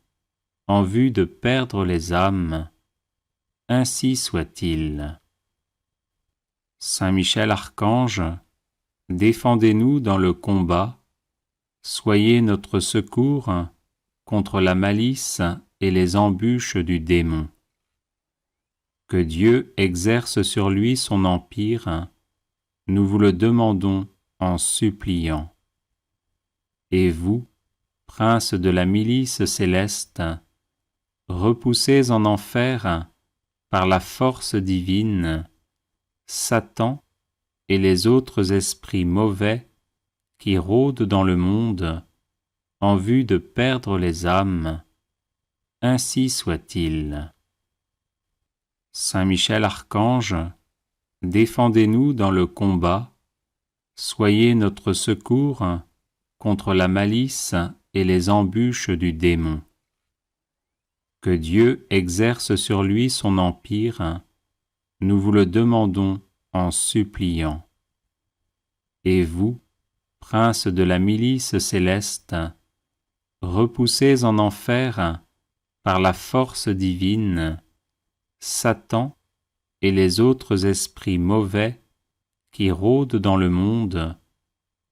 en vue de perdre les âmes, ainsi soit-il. Saint Michel Archange, défendez-nous dans le combat, soyez notre secours contre la malice et les embûches du démon. Que Dieu exerce sur lui son empire, nous vous le demandons en suppliant. Et vous, princes de la milice céleste, repoussés en enfer par la force divine, Satan et les autres esprits mauvais qui rôdent dans le monde en vue de perdre les âmes, ainsi soit-il. Saint Michel Archange, défendez-nous dans le combat, soyez notre secours contre la malice et les embûches du démon. Que Dieu exerce sur lui son empire, nous vous le demandons en suppliant. Et vous, princes de la milice céleste, repoussés en enfer par la force divine, Satan et les autres esprits mauvais qui rôdent dans le monde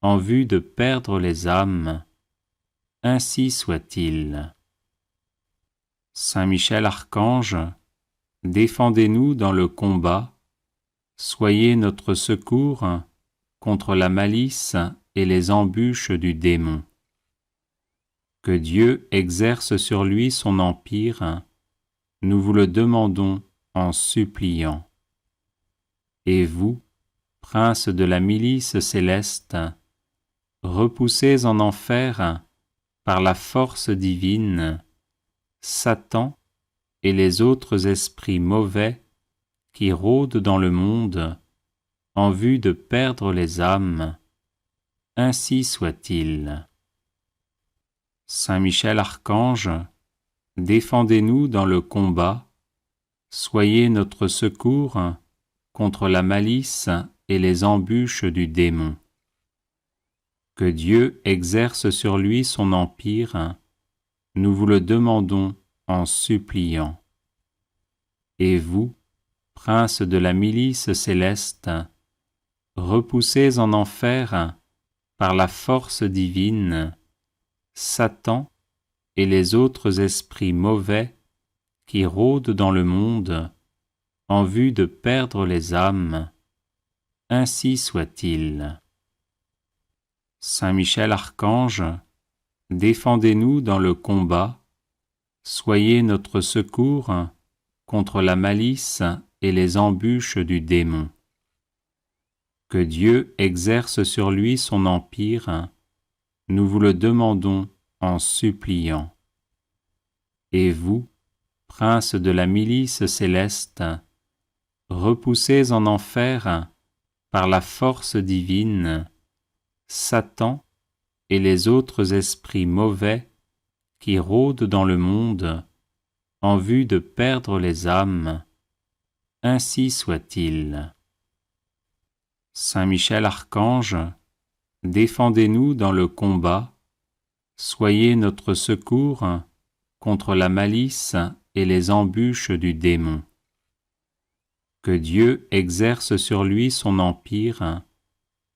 en vue de perdre les âmes, ainsi soit-il. Saint Michel Archange, défendez-nous dans le combat, soyez notre secours contre la malice et les embûches du démon. Que Dieu exerce sur lui son empire, nous vous le demandons en suppliant. Et vous, princes de la milice céleste, repoussés en enfer par la force divine, Satan et les autres esprits mauvais qui rôdent dans le monde en vue de perdre les âmes, ainsi soit-il. Saint Michel Archange, défendez-nous dans le combat, soyez notre secours contre la malice et les embûches du démon. Que Dieu exerce sur lui son empire, nous vous le demandons en suppliant. Et vous, princes de la milice céleste, repoussés en enfer par la force divine, Satan et les autres esprits mauvais qui rôdent dans le monde en vue de perdre les âmes, ainsi soit-il. Saint Michel Archange, défendez-nous dans le combat, soyez notre secours contre la malice et les embûches du démon. Que Dieu exerce sur lui son empire, nous vous le demandons en suppliant. Et vous, princes de la milice céleste, repoussés en enfer par la force divine, Satan et les autres esprits mauvais qui rôdent dans le monde en vue de perdre les âmes, ainsi soit-il. Saint Michel Archange, défendez-nous dans le combat, soyez notre secours contre la malice et les embûches du démon. Que Dieu exerce sur lui son empire,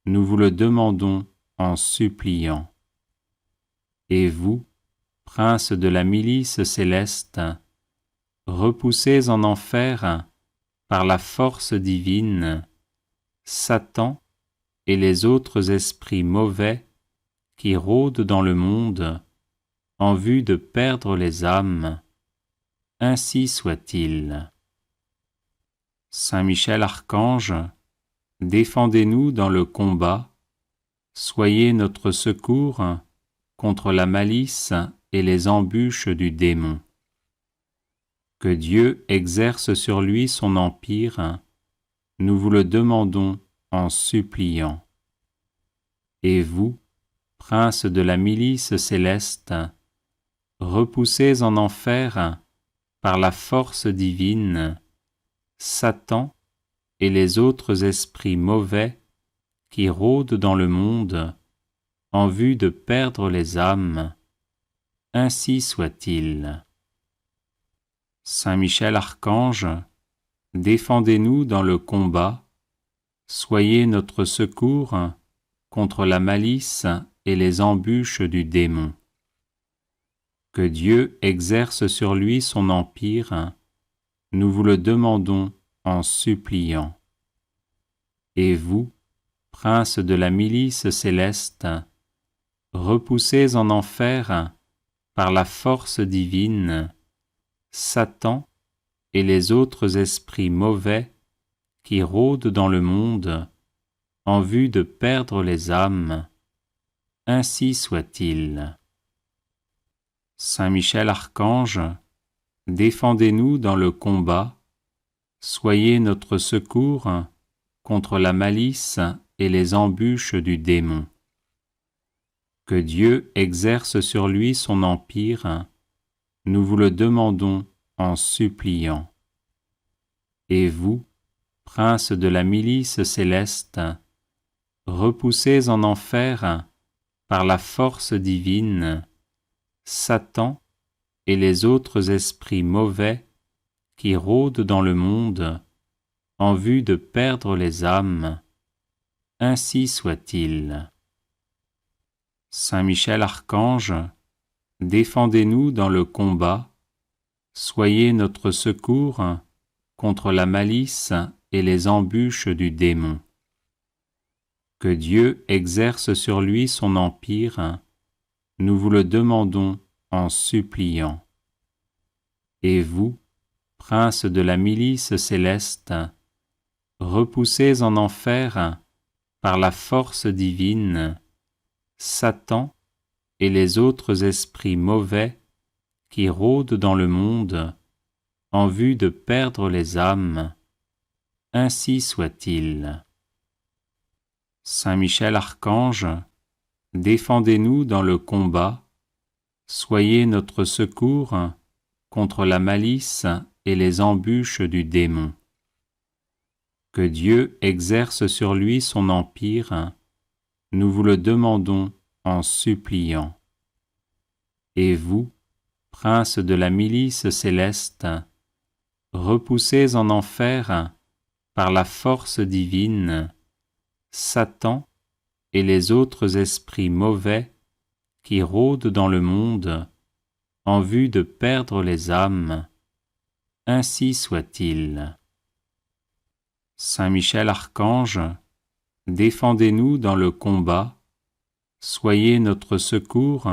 nous vous le demandons en suppliant. Et vous, princes de la milice céleste, repoussés en enfer par la force divine, Satan et les autres esprits mauvais qui rôdent dans le monde en vue de perdre les âmes, ainsi soit-il. Saint Michel Archange, défendez-nous dans le combat, soyez notre secours contre la malice et les embûches du démon. Que Dieu exerce sur lui son empire, nous vous le demandons en suppliant. Et vous, princes de la milice céleste, repoussés en enfer par la force divine, Satan et les autres esprits mauvais qui rôdent dans le monde en vue de perdre les âmes, ainsi soit-il. Saint Michel Archange, défendez-nous dans le combat, soyez notre secours contre la malice et les embûches du démon. Que Dieu exerce sur lui son empire, nous vous le demandons en suppliant. Et vous, princes de la milice céleste, repoussés en enfer par la force divine, Satan et les autres esprits mauvais qui rôdent dans le monde en vue de perdre les âmes, ainsi soit-il. Saint Michel Archange, défendez-nous dans le combat, soyez notre secours contre la malice et les embûches du démon. Que Dieu exerce sur lui son empire, nous vous le demandons en suppliant. Et vous, princes de la milice céleste, repoussés en enfer par la force divine, Satan et les autres esprits mauvais qui rôdent dans le monde en vue de perdre les âmes, ainsi soit-il. Saint Michel Archange, défendez-nous dans le combat, soyez notre secours contre la malice et les embûches du démon. Que Dieu exerce sur lui son empire, nous vous le demandons en suppliant. Et vous, princes de la milice céleste, repoussés en enfer par la force divine, Satan et les autres esprits mauvais qui rôdent dans le monde en vue de perdre les âmes, ainsi soit-il. Saint Michel Archange, défendez-nous dans le combat, soyez notre secours contre la malice et les embûches du démon. Que Dieu exerce sur lui son empire, nous vous le demandons en suppliant. Et vous, princes de la milice céleste, repoussés en enfer par la force divine, Satan et les autres esprits mauvais qui rôdent dans le monde en vue de perdre les âmes, ainsi soit-il. Saint Michel Archange, défendez-nous dans le combat, soyez notre secours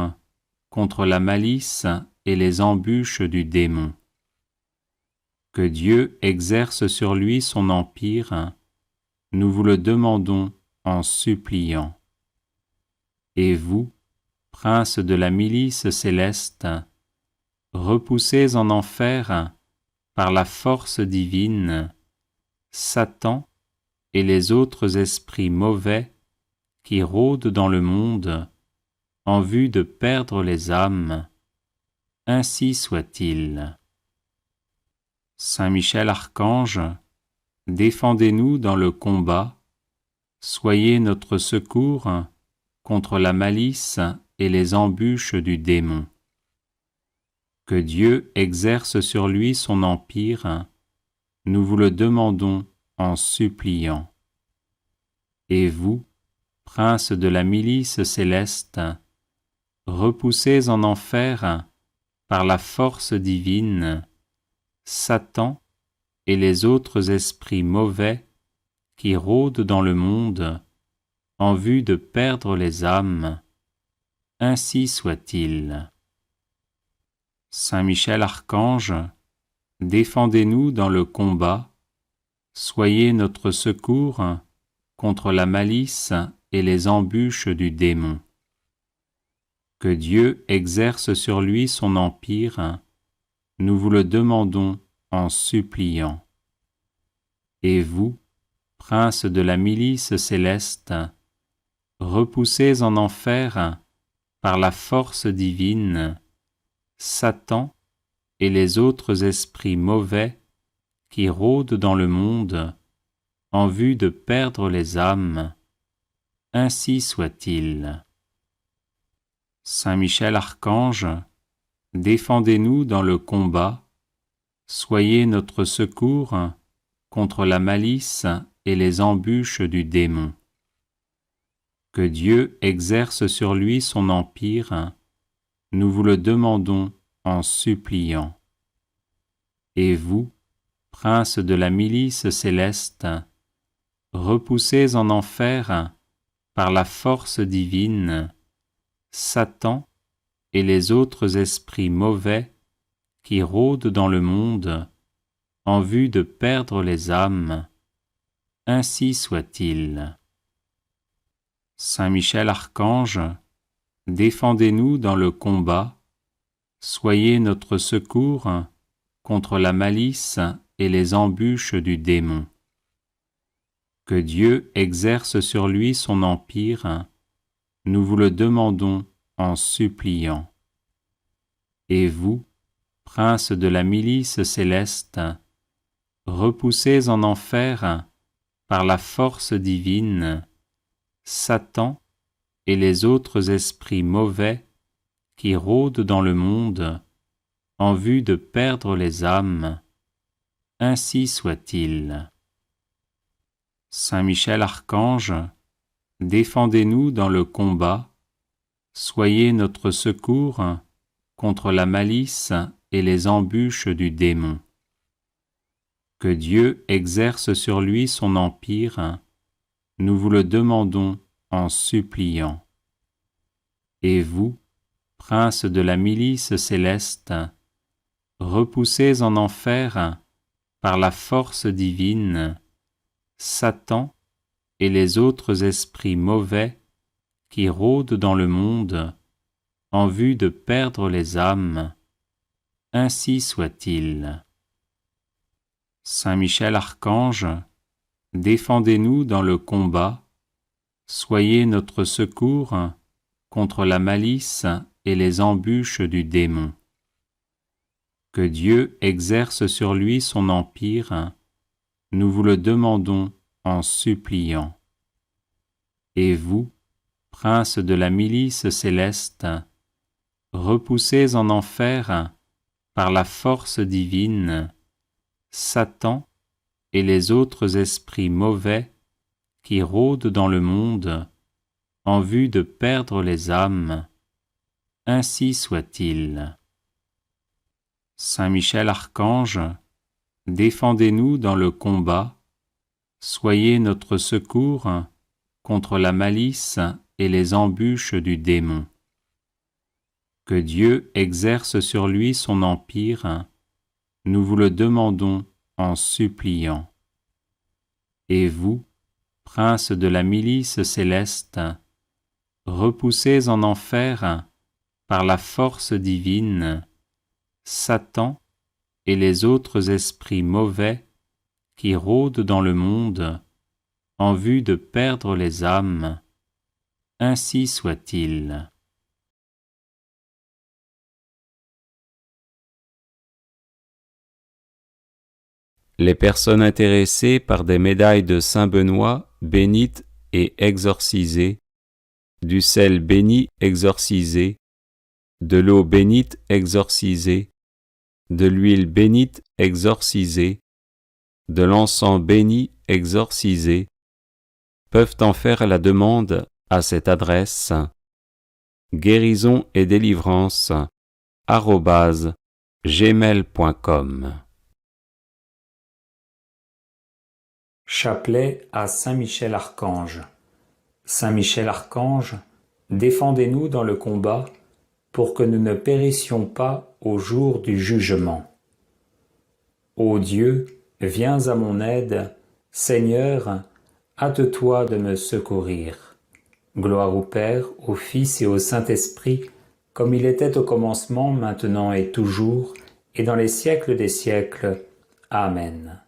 contre la malice et les embûches du démon. Que Dieu exerce sur lui son empire, nous vous le demandons en suppliant. Et vous, princes de la milice céleste, repoussés en enfer par la force divine, Satan et les autres esprits mauvais qui rôdent dans le monde en vue de perdre les âmes, ainsi soit-il. Saint Michel Archange, défendez-nous dans le combat, soyez notre secours contre la malice et les embûches du démon. Que Dieu exerce sur lui son empire, nous vous le demandons en suppliant. Et vous, princes de la milice céleste, repoussés en enfer par la force divine, Satan et les autres esprits mauvais qui rôdent dans le monde en vue de perdre les âmes, ainsi soit-il. Saint Michel Archange, défendez-nous dans le combat, soyez notre secours contre la malice et les embûches du démon. Que Dieu exerce sur lui son empire, nous vous le demandons en suppliant. Et vous, princes de la milice céleste, repoussés en enfer par la force divine, Satan et les autres esprits mauvais qui rôdent dans le monde en vue de perdre les âmes, ainsi soit-il. Saint Michel Archange, défendez-nous dans le combat, soyez notre secours contre la malice et les embûches du démon. Que Dieu exerce sur lui son empire, nous vous le demandons en suppliant. Et vous, princes de la milice céleste, repoussés en enfer par la force divine, Satan et les autres esprits mauvais qui rôdent dans le monde en vue de perdre les âmes, ainsi soit-il. Saint Michel Archange, défendez-nous dans le combat, soyez notre secours contre la malice et les embûches du démon. Que Dieu exerce sur lui son empire, nous vous le demandons en suppliant. Et vous, princes de la milice céleste, repoussés en enfer par la force divine, Satan et les autres esprits mauvais qui rôdent dans le monde en vue de perdre les âmes, ainsi soit-il. Saint Michel Archange, défendez-nous dans le combat, soyez notre secours contre la malice et les embûches du démon. Que Dieu exerce sur lui son empire, nous vous le demandons en suppliant. Et vous, princes de la milice céleste, repoussez en enfer par la force divine Satan et les autres esprits mauvais qui rôdent dans le monde en vue de perdre les âmes. Ainsi soit-il. Saint Michel Archange, défendez-nous dans le combat, soyez notre secours contre la malice et les embûches du démon. Que Dieu exerce sur lui son empire, nous vous le demandons en suppliant. Et vous, prince de la milice céleste, repoussez en enfer, par la force divine, Satan et les autres esprits mauvais qui rôdent dans le monde en vue de perdre les âmes. Ainsi soit-il. Saint Michel Archange, défendez-nous dans le combat, soyez notre secours contre la malice et les embûches du démon. Que Dieu exerce sur lui son empire, nous vous le demandons en suppliant. Et vous, prince de la milice céleste, repoussez en enfer, par la force divine, Satan et les autres esprits mauvais qui rôdent dans le monde en vue de perdre les âmes. Ainsi soit-il. Les personnes intéressées par des médailles de Saint Benoît bénites et exorcisées, du sel béni exorcisé, de l'eau bénite exorcisée, de l'huile bénite exorcisée, de l'encens béni exorcisé, peuvent en faire la demande à cette adresse guérison et délivrance @gmail.com. Chapelet à Saint Michel Archange. Saint Michel Archange, défendez-nous dans le combat pour que nous ne périssions pas au jour du jugement. Ô Dieu, viens à mon aide, Seigneur, hâte-toi de me secourir. Gloire au Père, au Fils et au Saint-Esprit, comme il était au commencement, maintenant et toujours, et dans les siècles des siècles. Amen.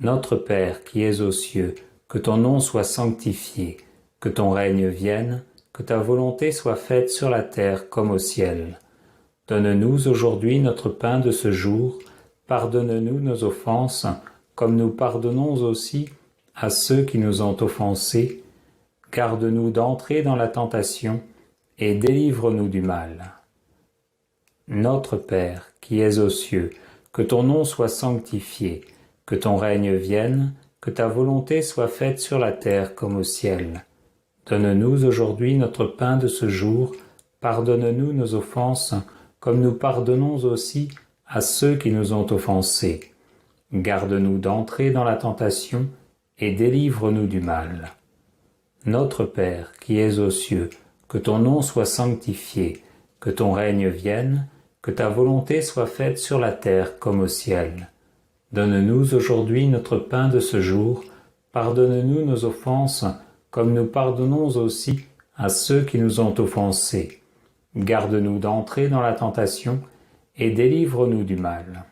Notre Père qui es aux cieux, que ton nom soit sanctifié, que ton règne vienne, que ta volonté soit faite sur la terre comme au ciel. Donne-nous aujourd'hui notre pain de ce jour, pardonne-nous nos offenses, comme nous pardonnons aussi à ceux qui nous ont offensés. Garde-nous d'entrer dans la tentation, et délivre-nous du mal. Notre Père qui es aux cieux, que ton nom soit sanctifié, que ton règne vienne, que ta volonté soit faite sur la terre comme au ciel. Donne-nous aujourd'hui notre pain de ce jour, pardonne-nous nos offenses, comme nous pardonnons aussi à ceux qui nous ont offensés. Garde-nous d'entrer dans la tentation, et délivre-nous du mal. Notre Père qui es aux cieux, que ton nom soit sanctifié, que ton règne vienne, que ta volonté soit faite sur la terre comme au ciel. Donne-nous aujourd'hui notre pain de ce jour, pardonne-nous nos offenses, comme nous pardonnons aussi à ceux qui nous ont offensés. Garde-nous d'entrer dans la tentation, et délivre-nous du mal.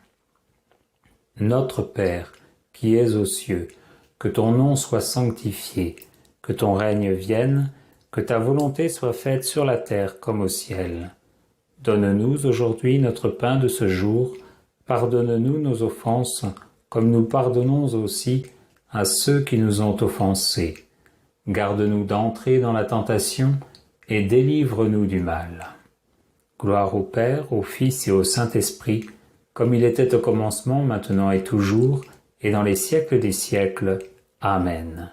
Notre Père, qui es aux cieux, que ton nom soit sanctifié, que ton règne vienne, que ta volonté soit faite sur la terre comme au ciel. Donne-nous aujourd'hui notre pain de ce jour, pardonne-nous nos offenses, comme nous pardonnons aussi à ceux qui nous ont offensés. Garde-nous d'entrer dans la tentation, et délivre-nous du mal. Gloire au Père, au Fils et au Saint-Esprit, comme il était au commencement, maintenant et toujours, et dans les siècles des siècles. Amen.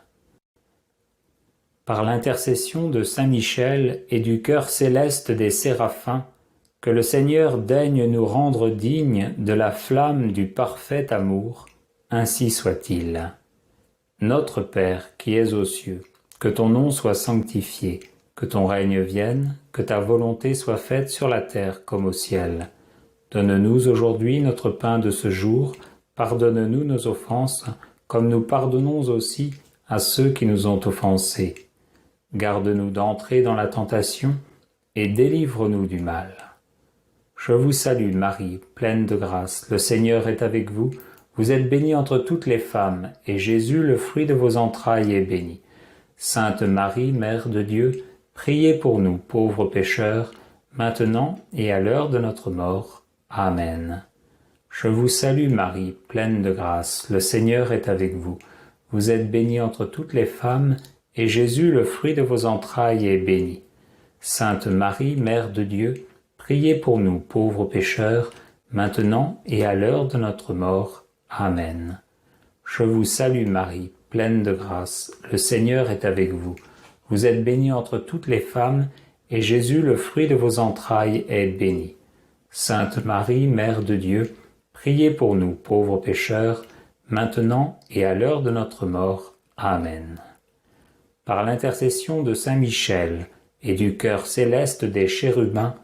Par l'intercession de Saint Michel et du cœur céleste des séraphins, que le Seigneur daigne nous rendre dignes de la flamme du parfait amour, ainsi soit-il. Notre Père qui es aux cieux, que ton nom soit sanctifié, que ton règne vienne, que ta volonté soit faite sur la terre comme au ciel. Donne-nous aujourd'hui notre pain de ce jour. Pardonne-nous nos offenses, comme nous pardonnons aussi à ceux qui nous ont offensés. Garde-nous d'entrer dans la tentation, et délivre-nous du mal. Je vous salue Marie, pleine de grâce, le Seigneur est avec vous. Vous êtes bénie entre toutes les femmes, et Jésus, le fruit de vos entrailles, est béni. Sainte Marie, Mère de Dieu, priez pour nous, pauvres pécheurs, maintenant et à l'heure de notre mort. Amen. Je vous salue Marie, pleine de grâce, le Seigneur est avec vous. Vous êtes bénie entre toutes les femmes, et Jésus, le fruit de vos entrailles, est béni. Sainte Marie, Mère de Dieu, priez pour nous, pauvres pécheurs, maintenant et à l'heure de notre mort. Amen. Je vous salue Marie, pleine de grâce, le Seigneur est avec vous. Vous êtes bénie entre toutes les femmes, et Jésus, le fruit de vos entrailles, est béni. Sainte Marie, Mère de Dieu, priez pour nous, pauvres pécheurs, maintenant et à l'heure de notre mort. Amen. Par l'intercession de Saint Michel et du cœur céleste des chérubins,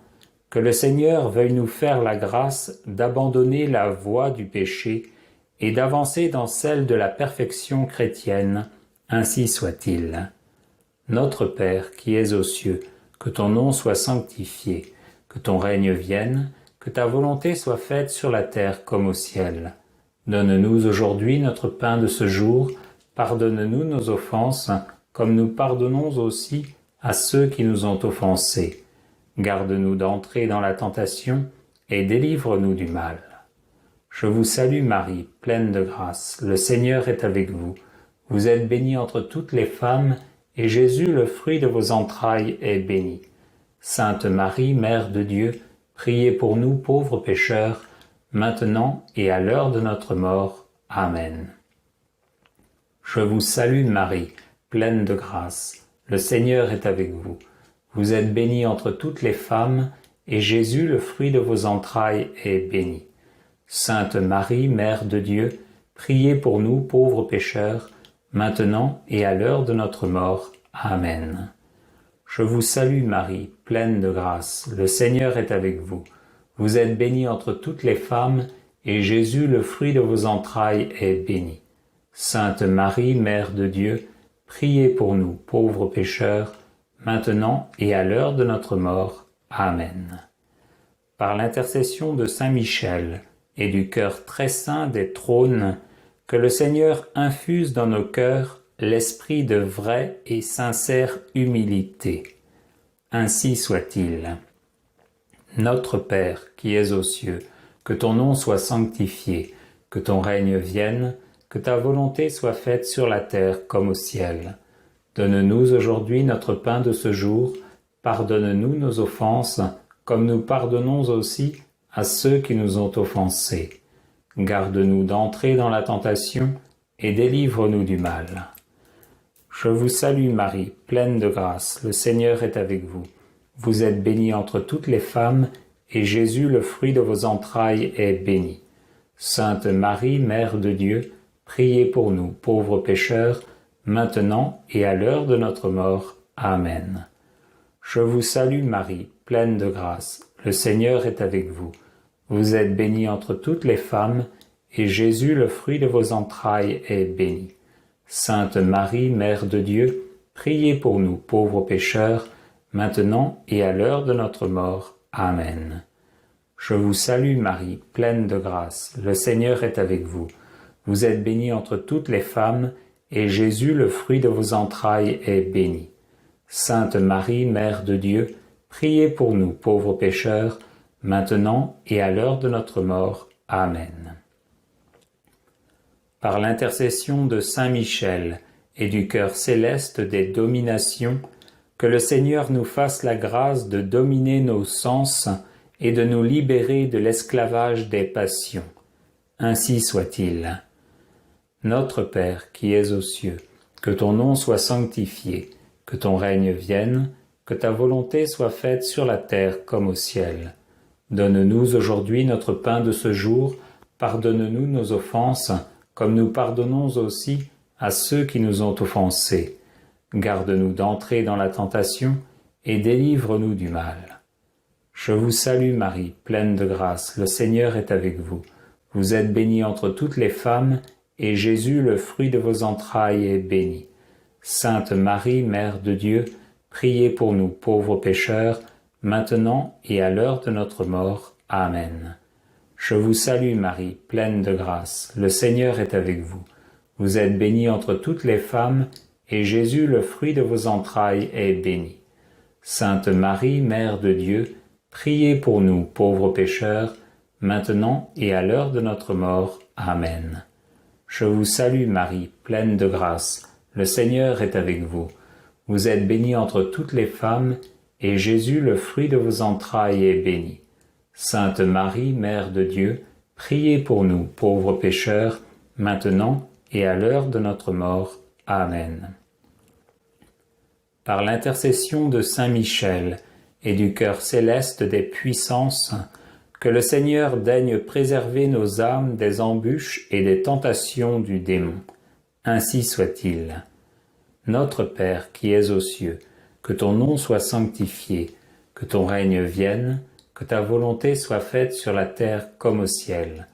que le Seigneur veuille nous faire la grâce d'abandonner la voie du péché et d'avancer dans celle de la perfection chrétienne, ainsi soit-il. Notre Père qui es aux cieux, que ton nom soit sanctifié, que ton règne vienne, que ta volonté soit faite sur la terre comme au ciel. Donne-nous aujourd'hui notre pain de ce jour, pardonne-nous nos offenses, comme nous pardonnons aussi à ceux qui nous ont offensés. Garde-nous d'entrer dans la tentation, et délivre-nous du mal. Je vous salue Marie, pleine de grâce, le Seigneur est avec vous. Vous êtes bénie entre toutes les femmes, et Jésus, le fruit de vos entrailles, est béni. Sainte Marie, Mère de Dieu, priez pour nous pauvres pécheurs, maintenant et à l'heure de notre mort. Amen. Je vous salue Marie, pleine de grâce, le Seigneur est avec vous. Vous êtes bénie entre toutes les femmes, et Jésus, le fruit de vos entrailles, est béni. Sainte Marie, Mère de Dieu, priez pour nous pauvres pécheurs, maintenant et à l'heure de notre mort. Amen. Je vous salue Marie, pleine de grâce, le Seigneur est avec vous. Vous êtes bénie entre toutes les femmes, et Jésus, le fruit de vos entrailles, est béni. Sainte Marie, Mère de Dieu, priez pour nous pauvres pécheurs, maintenant et à l'heure de notre mort. Amen. Par l'intercession de Saint Michel et du cœur très saint des trônes, que le Seigneur infuse dans nos cœurs l'esprit de vraie et sincère humilité. Ainsi soit-il. Notre Père qui es aux cieux, que ton nom soit sanctifié, que ton règne vienne, que ta volonté soit faite sur la terre comme au ciel. Donne-nous aujourd'hui notre pain de ce jour, pardonne-nous nos offenses, comme nous pardonnons aussi à ceux qui nous ont offensés. Garde-nous d'entrer dans la tentation, et délivre-nous du mal. Je vous salue Marie, pleine de grâce, le Seigneur est avec vous. Vous êtes bénie entre toutes les femmes, et Jésus, le fruit de vos entrailles, est béni. Sainte Marie, Mère de Dieu, priez pour nous, pauvres pécheurs, maintenant et à l'heure de notre mort. Amen. Je vous salue Marie, pleine de grâce, le Seigneur est avec vous. Vous êtes bénie entre toutes les femmes, et Jésus, le fruit de vos entrailles, est béni. Sainte Marie, Mère de Dieu, priez pour nous, pauvres pécheurs, maintenant et à l'heure de notre mort. Amen. Je vous salue Marie, pleine de grâce, le Seigneur est avec vous. Vous êtes bénie entre toutes les femmes, et Jésus, le fruit de vos entrailles, est béni. Sainte Marie, Mère de Dieu, priez pour nous, pauvres pécheurs, maintenant et à l'heure de notre mort. Amen. Par l'intercession de Saint Michel et du cœur céleste des dominations, que le Seigneur nous fasse la grâce de dominer nos sens et de nous libérer de l'esclavage des passions. Ainsi soit-il. Notre Père qui es aux cieux, que ton nom soit sanctifié, que ton règne vienne, que ta volonté soit faite sur la terre comme au ciel. Donne-nous aujourd'hui notre pain de ce jour, pardonne-nous nos offenses, comme nous pardonnons aussi à ceux qui nous ont offensés. Garde-nous d'entrer dans la tentation, et délivre-nous du mal. Je vous salue Marie, pleine de grâce, le Seigneur est avec vous. Vous êtes bénie entre toutes les femmes, et Jésus, le fruit de vos entrailles, est béni. Sainte Marie, Mère de Dieu, priez pour nous pauvres pécheurs, maintenant et à l'heure de notre mort. Amen. Je vous salue Marie, pleine de grâce, le Seigneur est avec vous. Vous êtes bénie entre toutes les femmes, et Jésus, le fruit de vos entrailles, est béni. Sainte Marie, Mère de Dieu, priez pour nous pauvres pécheurs, maintenant et à l'heure de notre mort. Amen. Je vous salue Marie, pleine de grâce, le Seigneur est avec vous. Vous êtes bénie entre toutes les femmes, et Jésus, le fruit de vos entrailles, est béni. Sainte Marie, Mère de Dieu, priez pour nous pauvres pécheurs, maintenant et à l'heure de notre mort. Amen. Par l'intercession de Saint Michel et du cœur céleste des puissances, que le Seigneur daigne préserver nos âmes des embûches et des tentations du démon. Ainsi soit-il. Notre Père qui es aux cieux, que ton nom soit sanctifié, que ton règne vienne, que ta volonté soit faite sur la terre comme au ciel.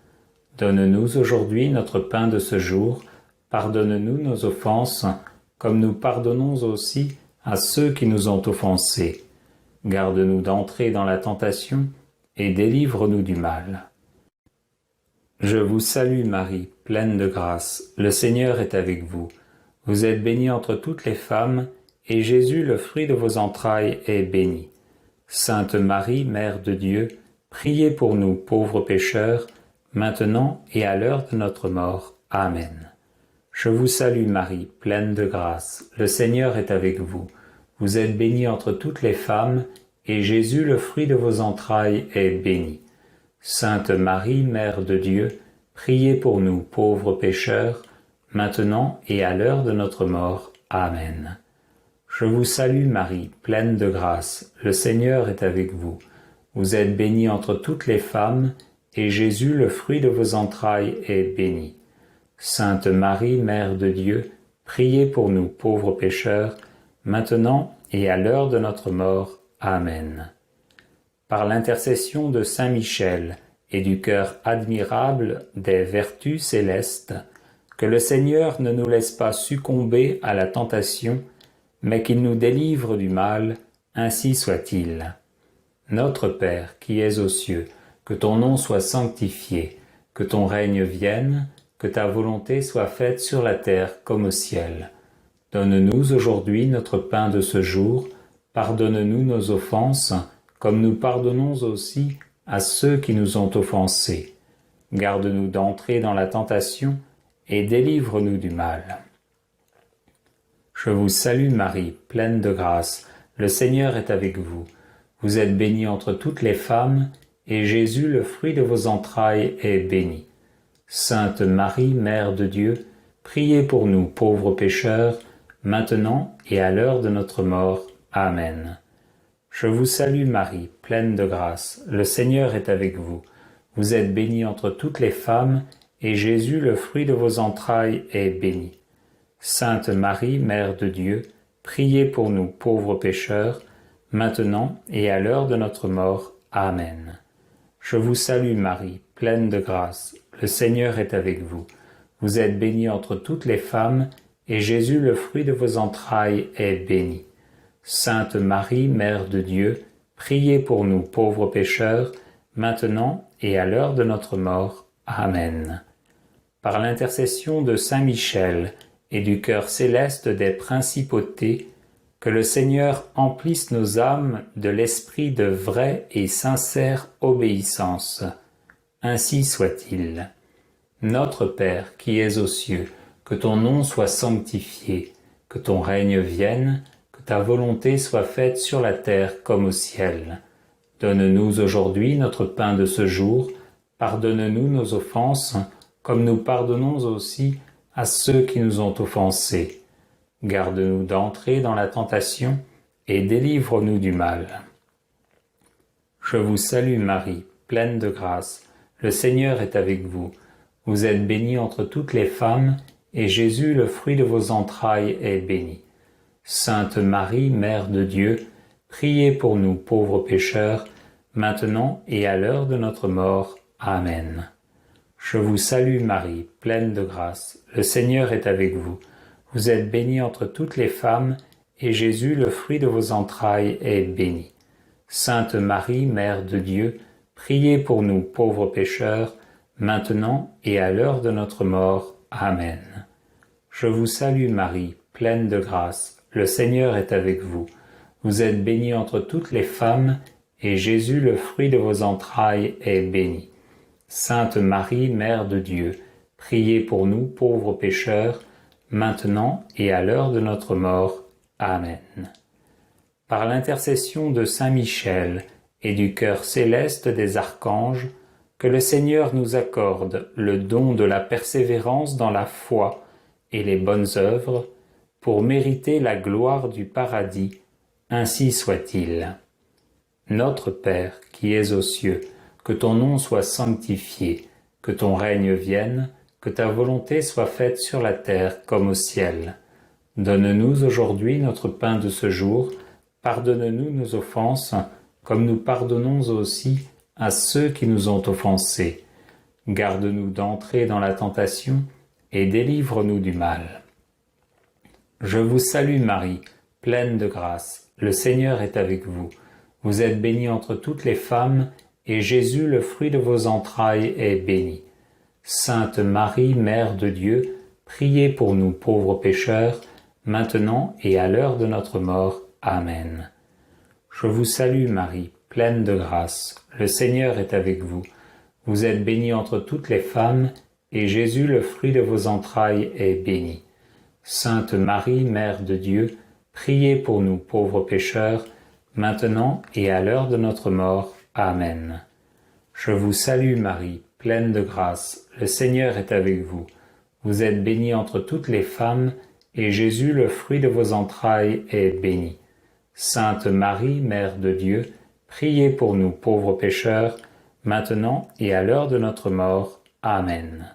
Donne-nous aujourd'hui notre pain de ce jour, pardonne-nous nos offenses, comme nous pardonnons aussi à ceux qui nous ont offensés. Garde-nous d'entrer dans la tentation, et délivre-nous du mal. Je vous salue Marie, pleine de grâce, le Seigneur est avec vous. Vous êtes bénie entre toutes les femmes, et Jésus, le fruit de vos entrailles, est béni. Sainte Marie, Mère de Dieu, priez pour nous pauvres pécheurs, maintenant et à l'heure de notre mort. Amen. Je vous salue Marie, pleine de grâce, le Seigneur est avec vous. Vous êtes bénie entre toutes les femmes, et Jésus, le fruit de vos entrailles, est béni. Sainte Marie, Mère de Dieu, priez pour nous pauvres pécheurs, maintenant et à l'heure de notre mort. Amen. Je vous salue Marie, pleine de grâce, le Seigneur est avec vous. Vous êtes bénie entre toutes les femmes, et Jésus, le fruit de vos entrailles, est béni. Sainte Marie, Mère de Dieu, priez pour nous pauvres pécheurs, maintenant et à l'heure de notre mort. Amen. Par l'intercession de Saint Michel et du cœur admirable des vertus célestes, que le Seigneur ne nous laisse pas succomber à la tentation, mais qu'il nous délivre du mal, ainsi soit-il. Notre Père qui es aux cieux, que ton nom soit sanctifié, que ton règne vienne, que ta volonté soit faite sur la terre comme au ciel. Donne-nous aujourd'hui notre pain de ce jour, pardonne-nous nos offenses, comme nous pardonnons aussi à ceux qui nous ont offensés. Garde-nous d'entrer dans la tentation, et délivre-nous du mal. Je vous salue Marie, pleine de grâce, le Seigneur est avec vous. Vous êtes bénie entre toutes les femmes, et Jésus, le fruit de vos entrailles, est béni. Sainte Marie, Mère de Dieu, priez pour nous pauvres pécheurs, maintenant et à l'heure de notre mort. Amen. Je vous salue Marie, pleine de grâce, le Seigneur est avec vous. Vous êtes bénie entre toutes les femmes, et Jésus, le fruit de vos entrailles, est béni. Sainte Marie, Mère de Dieu, priez pour nous pauvres pécheurs, maintenant et à l'heure de notre mort. Amen. Je vous salue Marie, pleine de grâce, le Seigneur est avec vous. Vous êtes bénie entre toutes les femmes, et Jésus, le fruit de vos entrailles, est béni. Sainte Marie, Mère de Dieu, priez pour nous pauvres pécheurs, maintenant et à l'heure de notre mort. Amen. Par l'intercession de Saint Michel et du cœur céleste des principautés, que le Seigneur emplisse nos âmes de l'esprit de vraie et sincère obéissance. Ainsi soit-il. Notre Père qui es aux cieux, que ton nom soit sanctifié, que ton règne vienne, que ta volonté soit faite sur la terre comme au ciel. Donne-nous aujourd'hui notre pain de ce jour, pardonne-nous nos offenses, comme nous pardonnons aussi à ceux qui nous ont offensés. Garde-nous d'entrer dans la tentation, et délivre-nous du mal. Je vous salue Marie, pleine de grâce, le Seigneur est avec vous. Vous êtes bénie entre toutes les femmes, et Jésus, le fruit de vos entrailles, est béni. Sainte Marie, Mère de Dieu, priez pour nous pauvres pécheurs, maintenant et à l'heure de notre mort. Amen. Je vous salue Marie, pleine de grâce, le Seigneur est avec vous. Vous êtes bénie entre toutes les femmes, et Jésus, le fruit de vos entrailles, est béni. Sainte Marie, Mère de Dieu, priez pour nous pauvres pécheurs, maintenant et à l'heure de notre mort. Amen. Je vous salue Marie, pleine de grâce, le Seigneur est avec vous. Vous êtes bénie entre toutes les femmes, et Jésus, le fruit de vos entrailles, est béni. Sainte Marie, Mère de Dieu, priez pour nous pauvres pécheurs, maintenant et à l'heure de notre mort. Amen. Par l'intercession de Saint Michel et du cœur céleste des archanges, que le Seigneur nous accorde le don de la persévérance dans la foi et les bonnes œuvres, pour mériter la gloire du paradis, ainsi soit-il. Notre Père, qui es aux cieux, que ton nom soit sanctifié, que ton règne vienne, que ta volonté soit faite sur la terre comme au ciel. Donne-nous aujourd'hui notre pain de ce jour, pardonne-nous nos offenses, comme nous pardonnons aussi à ceux qui nous ont offensés. Garde-nous d'entrer dans la tentation, et délivre-nous du mal. Je vous salue Marie, pleine de grâce, le Seigneur est avec vous. Vous êtes bénie entre toutes les femmes, et Jésus, le fruit de vos entrailles, est béni. Sainte Marie, Mère de Dieu, priez pour nous pauvres pécheurs, maintenant et à l'heure de notre mort. Amen. Je vous salue Marie, pleine de grâce, le Seigneur est avec vous. Vous êtes bénie entre toutes les femmes, et Jésus, le fruit de vos entrailles, est béni. Sainte Marie, Mère de Dieu, priez pour nous pauvres pécheurs, maintenant et à l'heure de notre mort. Amen. Je vous salue Marie, pleine de grâce, le Seigneur est avec vous. Vous êtes bénie entre toutes les femmes, et Jésus, le fruit de vos entrailles, est béni. Sainte Marie, Mère de Dieu, priez pour nous pauvres pécheurs, maintenant et à l'heure de notre mort. Amen.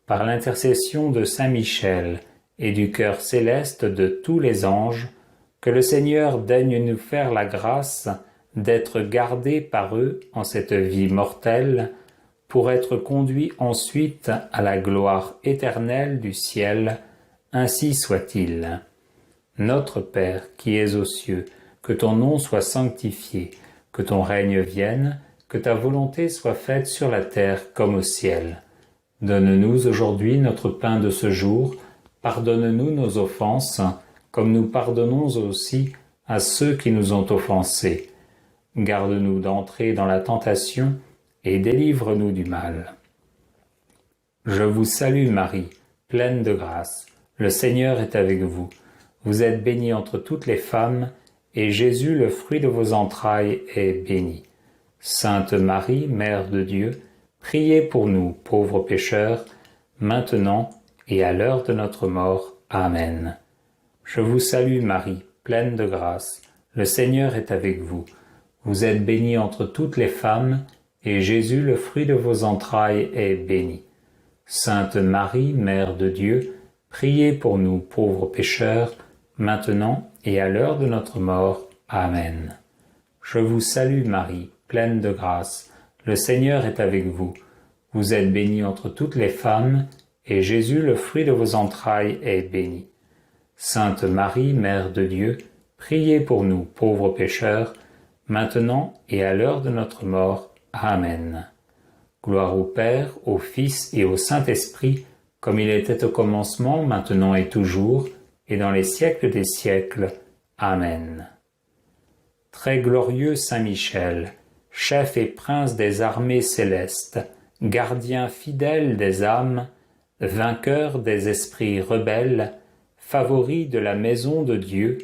Par l'intercession de Saint Michel et du cœur céleste de tous les anges, que le Seigneur daigne nous faire la grâce d'être gardés par eux en cette vie mortelle, pour être conduits ensuite à la gloire éternelle du ciel, ainsi soit-il. Notre Père qui es aux cieux, que ton nom soit sanctifié, que ton règne vienne, que ta volonté soit faite sur la terre comme au ciel. Donne-nous aujourd'hui notre pain de ce jour, pardonne-nous nos offenses, comme nous pardonnons aussi à ceux qui nous ont offensés. Garde-nous d'entrer dans la tentation, et délivre-nous du mal. Je vous salue Marie, pleine de grâce, le Seigneur est avec vous. Vous êtes bénie entre toutes les femmes, et Jésus, le fruit de vos entrailles, est béni. Sainte Marie, Mère de Dieu, priez pour nous, pauvres pécheurs, maintenant et à l'heure de notre mort. Amen. Je vous salue Marie, pleine de grâce, le Seigneur est avec vous. Vous êtes bénie entre toutes les femmes, et Jésus, le fruit de vos entrailles, est béni. Sainte Marie, Mère de Dieu, priez pour nous, pauvres pécheurs, maintenant et à l'heure de notre mort. Amen. Je vous salue Marie, pleine de grâce, le Seigneur est avec vous. Vous êtes bénie entre toutes les femmes, et Jésus, le fruit de vos entrailles, est béni. Sainte Marie, Mère de Dieu, priez pour nous, pauvres pécheurs, maintenant et à l'heure de notre mort. Amen. Gloire au Père, au Fils et au Saint-Esprit, comme il était au commencement, maintenant et toujours, et dans les siècles des siècles. Amen. Très glorieux Saint Michel, chef et prince des armées célestes, gardien fidèle des âmes, vainqueur des esprits rebelles, favori de la maison de Dieu,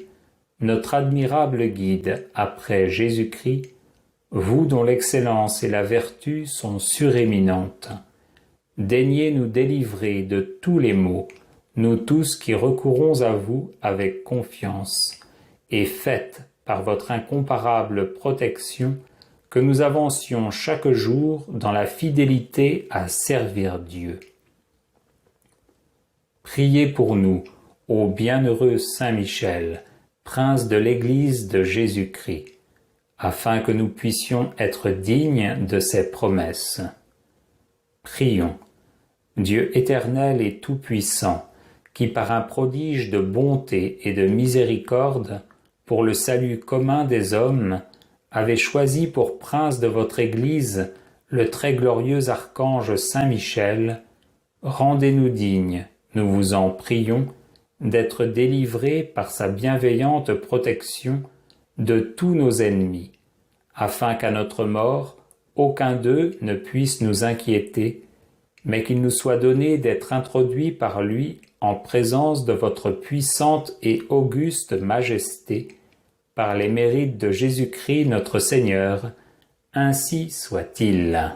notre admirable guide après Jésus-Christ, vous dont l'excellence et la vertu sont suréminentes, daignez nous délivrer de tous les maux, nous tous qui recourons à vous avec confiance, et faites, par votre incomparable protection, que nous avancions chaque jour dans la fidélité à servir Dieu. Priez pour nous, ô bienheureux Saint Michel, prince de l'Église de Jésus-Christ. afin que nous puissions être dignes de ses promesses. Prions. Dieu éternel et tout-puissant, qui par un prodige de bonté et de miséricorde, pour le salut commun des hommes, avez choisi pour prince de votre Église le très glorieux archange Saint Michel, rendez-nous dignes, nous vous en prions, d'être délivrés par sa bienveillante protection de tous nos ennemis, afin qu'à notre mort, aucun d'eux ne puisse nous inquiéter, mais qu'il nous soit donné d'être introduits par lui en présence de votre puissante et auguste majesté, par les mérites de Jésus-Christ notre Seigneur, ainsi soit-il.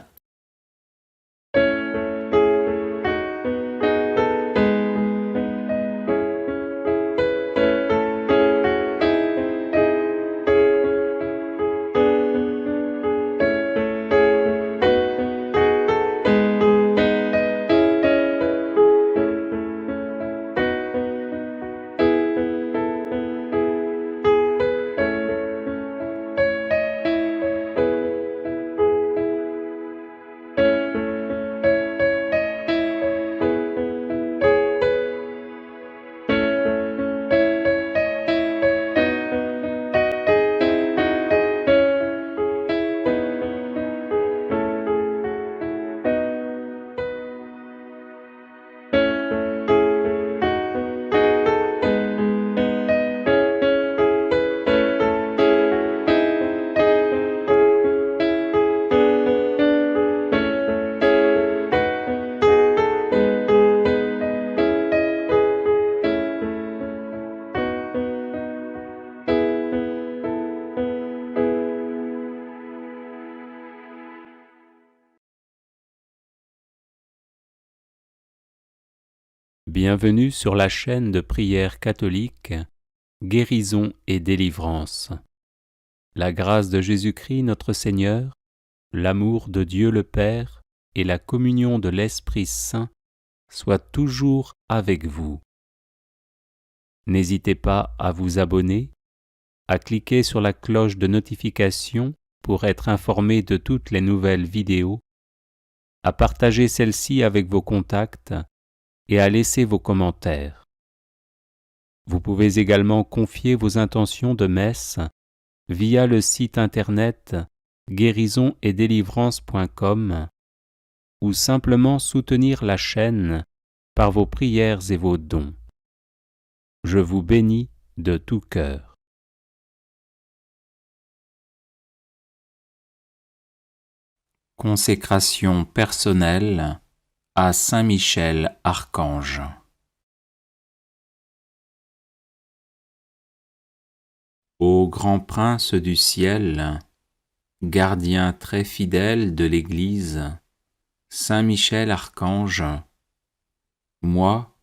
Bienvenue sur la chaîne de prière catholique Guérison et délivrance. La grâce de Jésus-Christ notre Seigneur, l'amour de Dieu le Père et la communion de l'Esprit Saint soient toujours avec vous. N'hésitez pas à vous abonner, à cliquer sur la cloche de notification pour être informé de toutes les nouvelles vidéos, à partager celle-ci avec vos contacts et à laisser vos commentaires. Vous pouvez également confier vos intentions de messe via le site internet guérisonetdélivrance.com ou simplement soutenir la chaîne par vos prières et vos dons. Je vous bénis de tout cœur. Consécration personnelle à Saint Michel Archange. Ô grand prince du ciel, gardien très fidèle de l'Église, Saint Michel Archange, moi,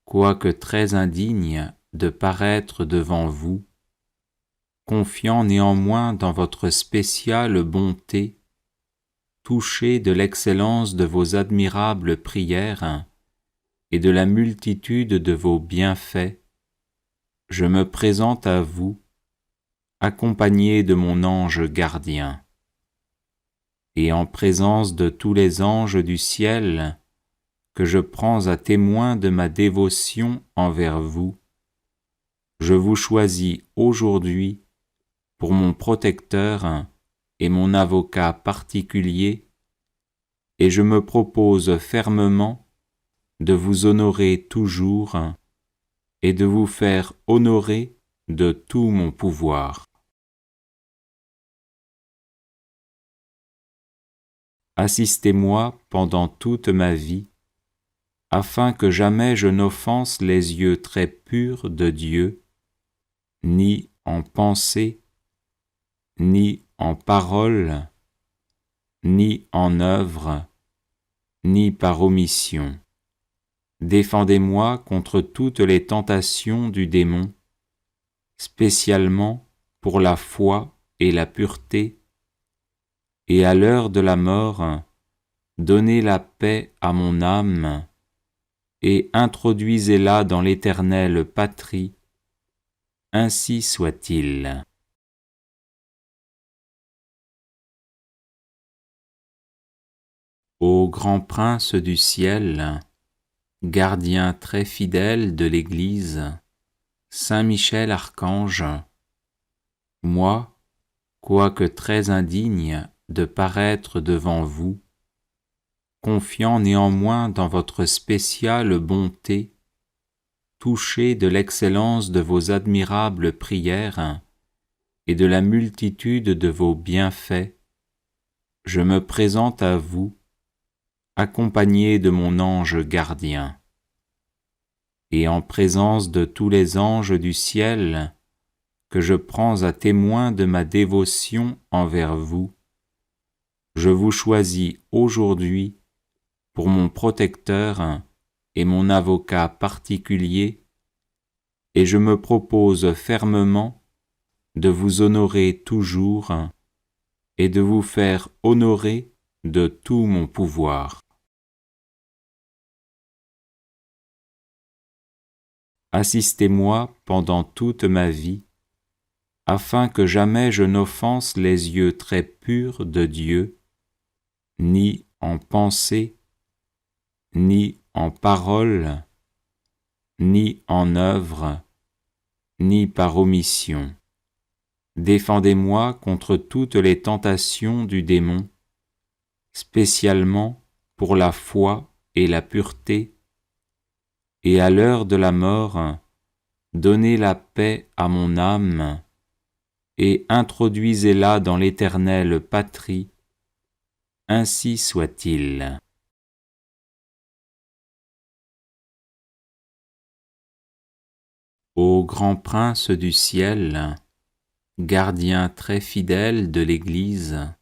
quoique très indigne de paraître devant vous, confiant néanmoins dans votre spéciale bonté, touché de l'excellence de vos admirables prières et de la multitude de vos bienfaits, je me présente à vous, accompagné de mon ange gardien. Et en présence de tous les anges du ciel, que je prends à témoin de ma dévotion envers vous, je vous choisis aujourd'hui pour mon protecteur et mon avocat particulier, et je me propose fermement de vous honorer toujours et de vous faire honorer de tout mon pouvoir. Assistez-moi pendant toute ma vie, afin que jamais je n'offense les yeux très purs de Dieu, ni en pensée, ni en parole, ni en œuvre, ni par omission. Défendez-moi contre toutes les tentations du démon, spécialement pour la foi et la pureté, et à l'heure de la mort, donnez la paix à mon âme, et introduisez-la dans l'éternelle patrie, ainsi soit-il. Ô grand prince du ciel, gardien très fidèle de l'Église, Saint Michel Archange, moi, quoique très indigne de paraître devant vous, confiant néanmoins dans votre spéciale bonté, touché de l'excellence de vos admirables prières et de la multitude de vos bienfaits, je me présente à vous, accompagné de mon ange gardien. Et en présence de tous les anges du ciel, que je prends à témoin de ma dévotion envers vous, je vous choisis aujourd'hui pour mon protecteur et mon avocat particulier, et je me propose fermement de vous honorer toujours et de vous faire honorer de tout mon pouvoir. Assistez-moi pendant toute ma vie, afin que jamais je n'offense les yeux très purs de Dieu, ni en pensée, ni en parole, ni en œuvre, ni par omission. Défendez-moi contre toutes les tentations du démon, spécialement pour la foi et la pureté, et à l'heure de la mort, donnez la paix à mon âme, et introduisez-la dans l'éternelle patrie, ainsi soit-il. Ô grand prince du ciel, gardien très fidèle de l'Église,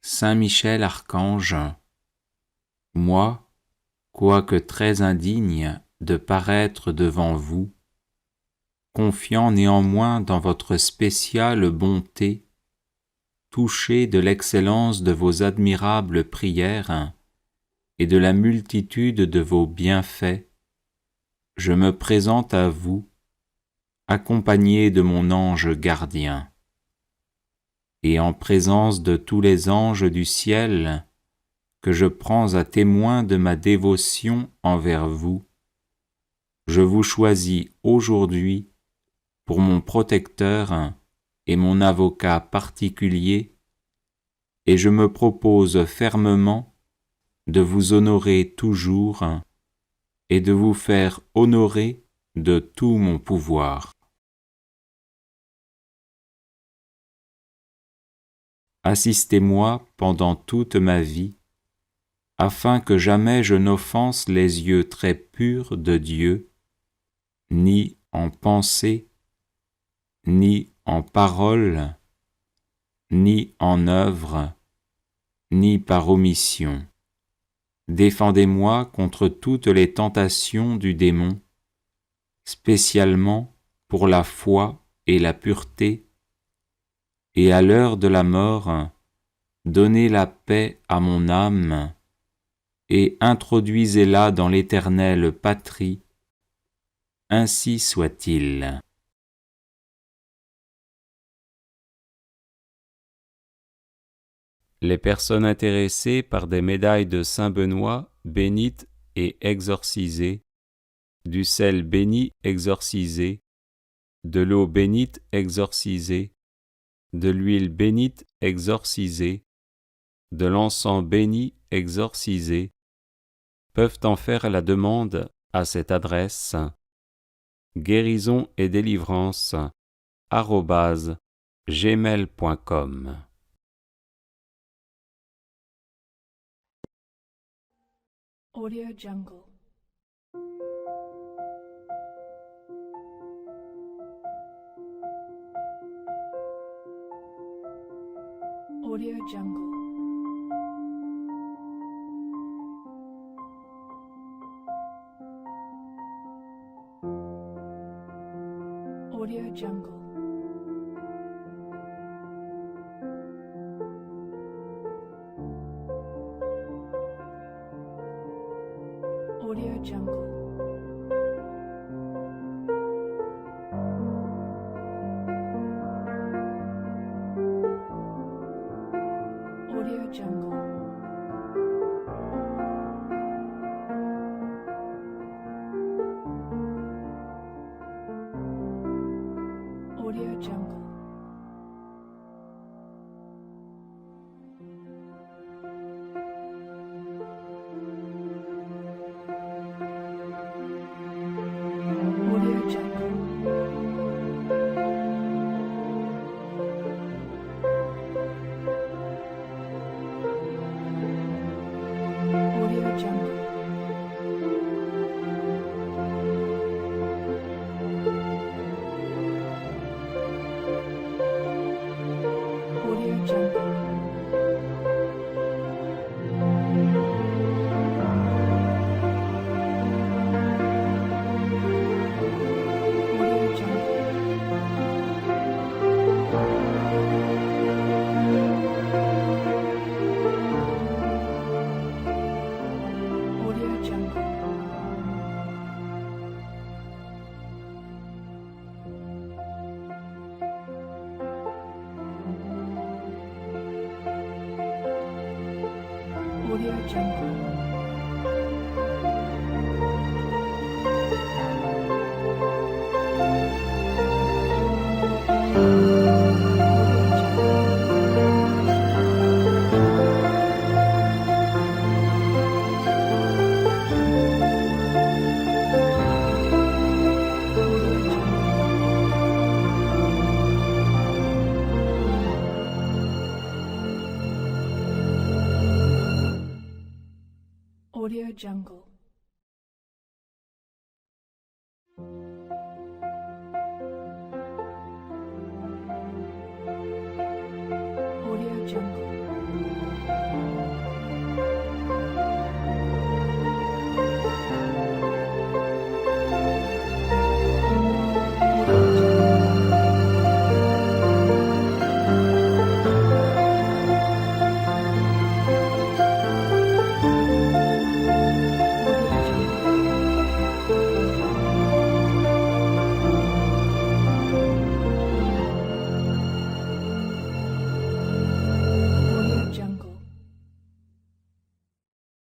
Saint Michel Archange, moi, quoique très indigne de paraître devant vous, confiant néanmoins dans votre spéciale bonté, touché de l'excellence de vos admirables prières et de la multitude de vos bienfaits, je me présente à vous, accompagné de mon ange gardien. Et en présence de tous les anges du ciel, que je prends à témoin de ma dévotion envers vous, je vous choisis aujourd'hui pour mon protecteur et mon avocat particulier, et je me propose fermement de vous honorer toujours et de vous faire honorer de tout mon pouvoir. Assistez-moi pendant toute ma vie, afin que jamais je n'offense les yeux très purs de Dieu, ni en pensée, ni en parole, ni en œuvre, ni par omission. Défendez-moi contre toutes les tentations du démon, spécialement pour la foi et la pureté, et à l'heure de la mort, donnez la paix à mon âme, et introduisez-la dans l'éternelle patrie, ainsi soit-il. Les personnes intéressées par des médailles de Saint-Benoît bénites et exorcisées, du sel béni exorcisé, de l'eau bénite exorcisée, de l'huile bénite exorcisée, de l'encens béni exorcisé, peuvent en faire la demande à cette adresse guérison et délivrance @gmail.com. Audio Jungle. Audio Jungle. Audio Jungle. Audio Jungle. Audio Jungle. Audio Jungle. Audio Jungle. Audio Jungle.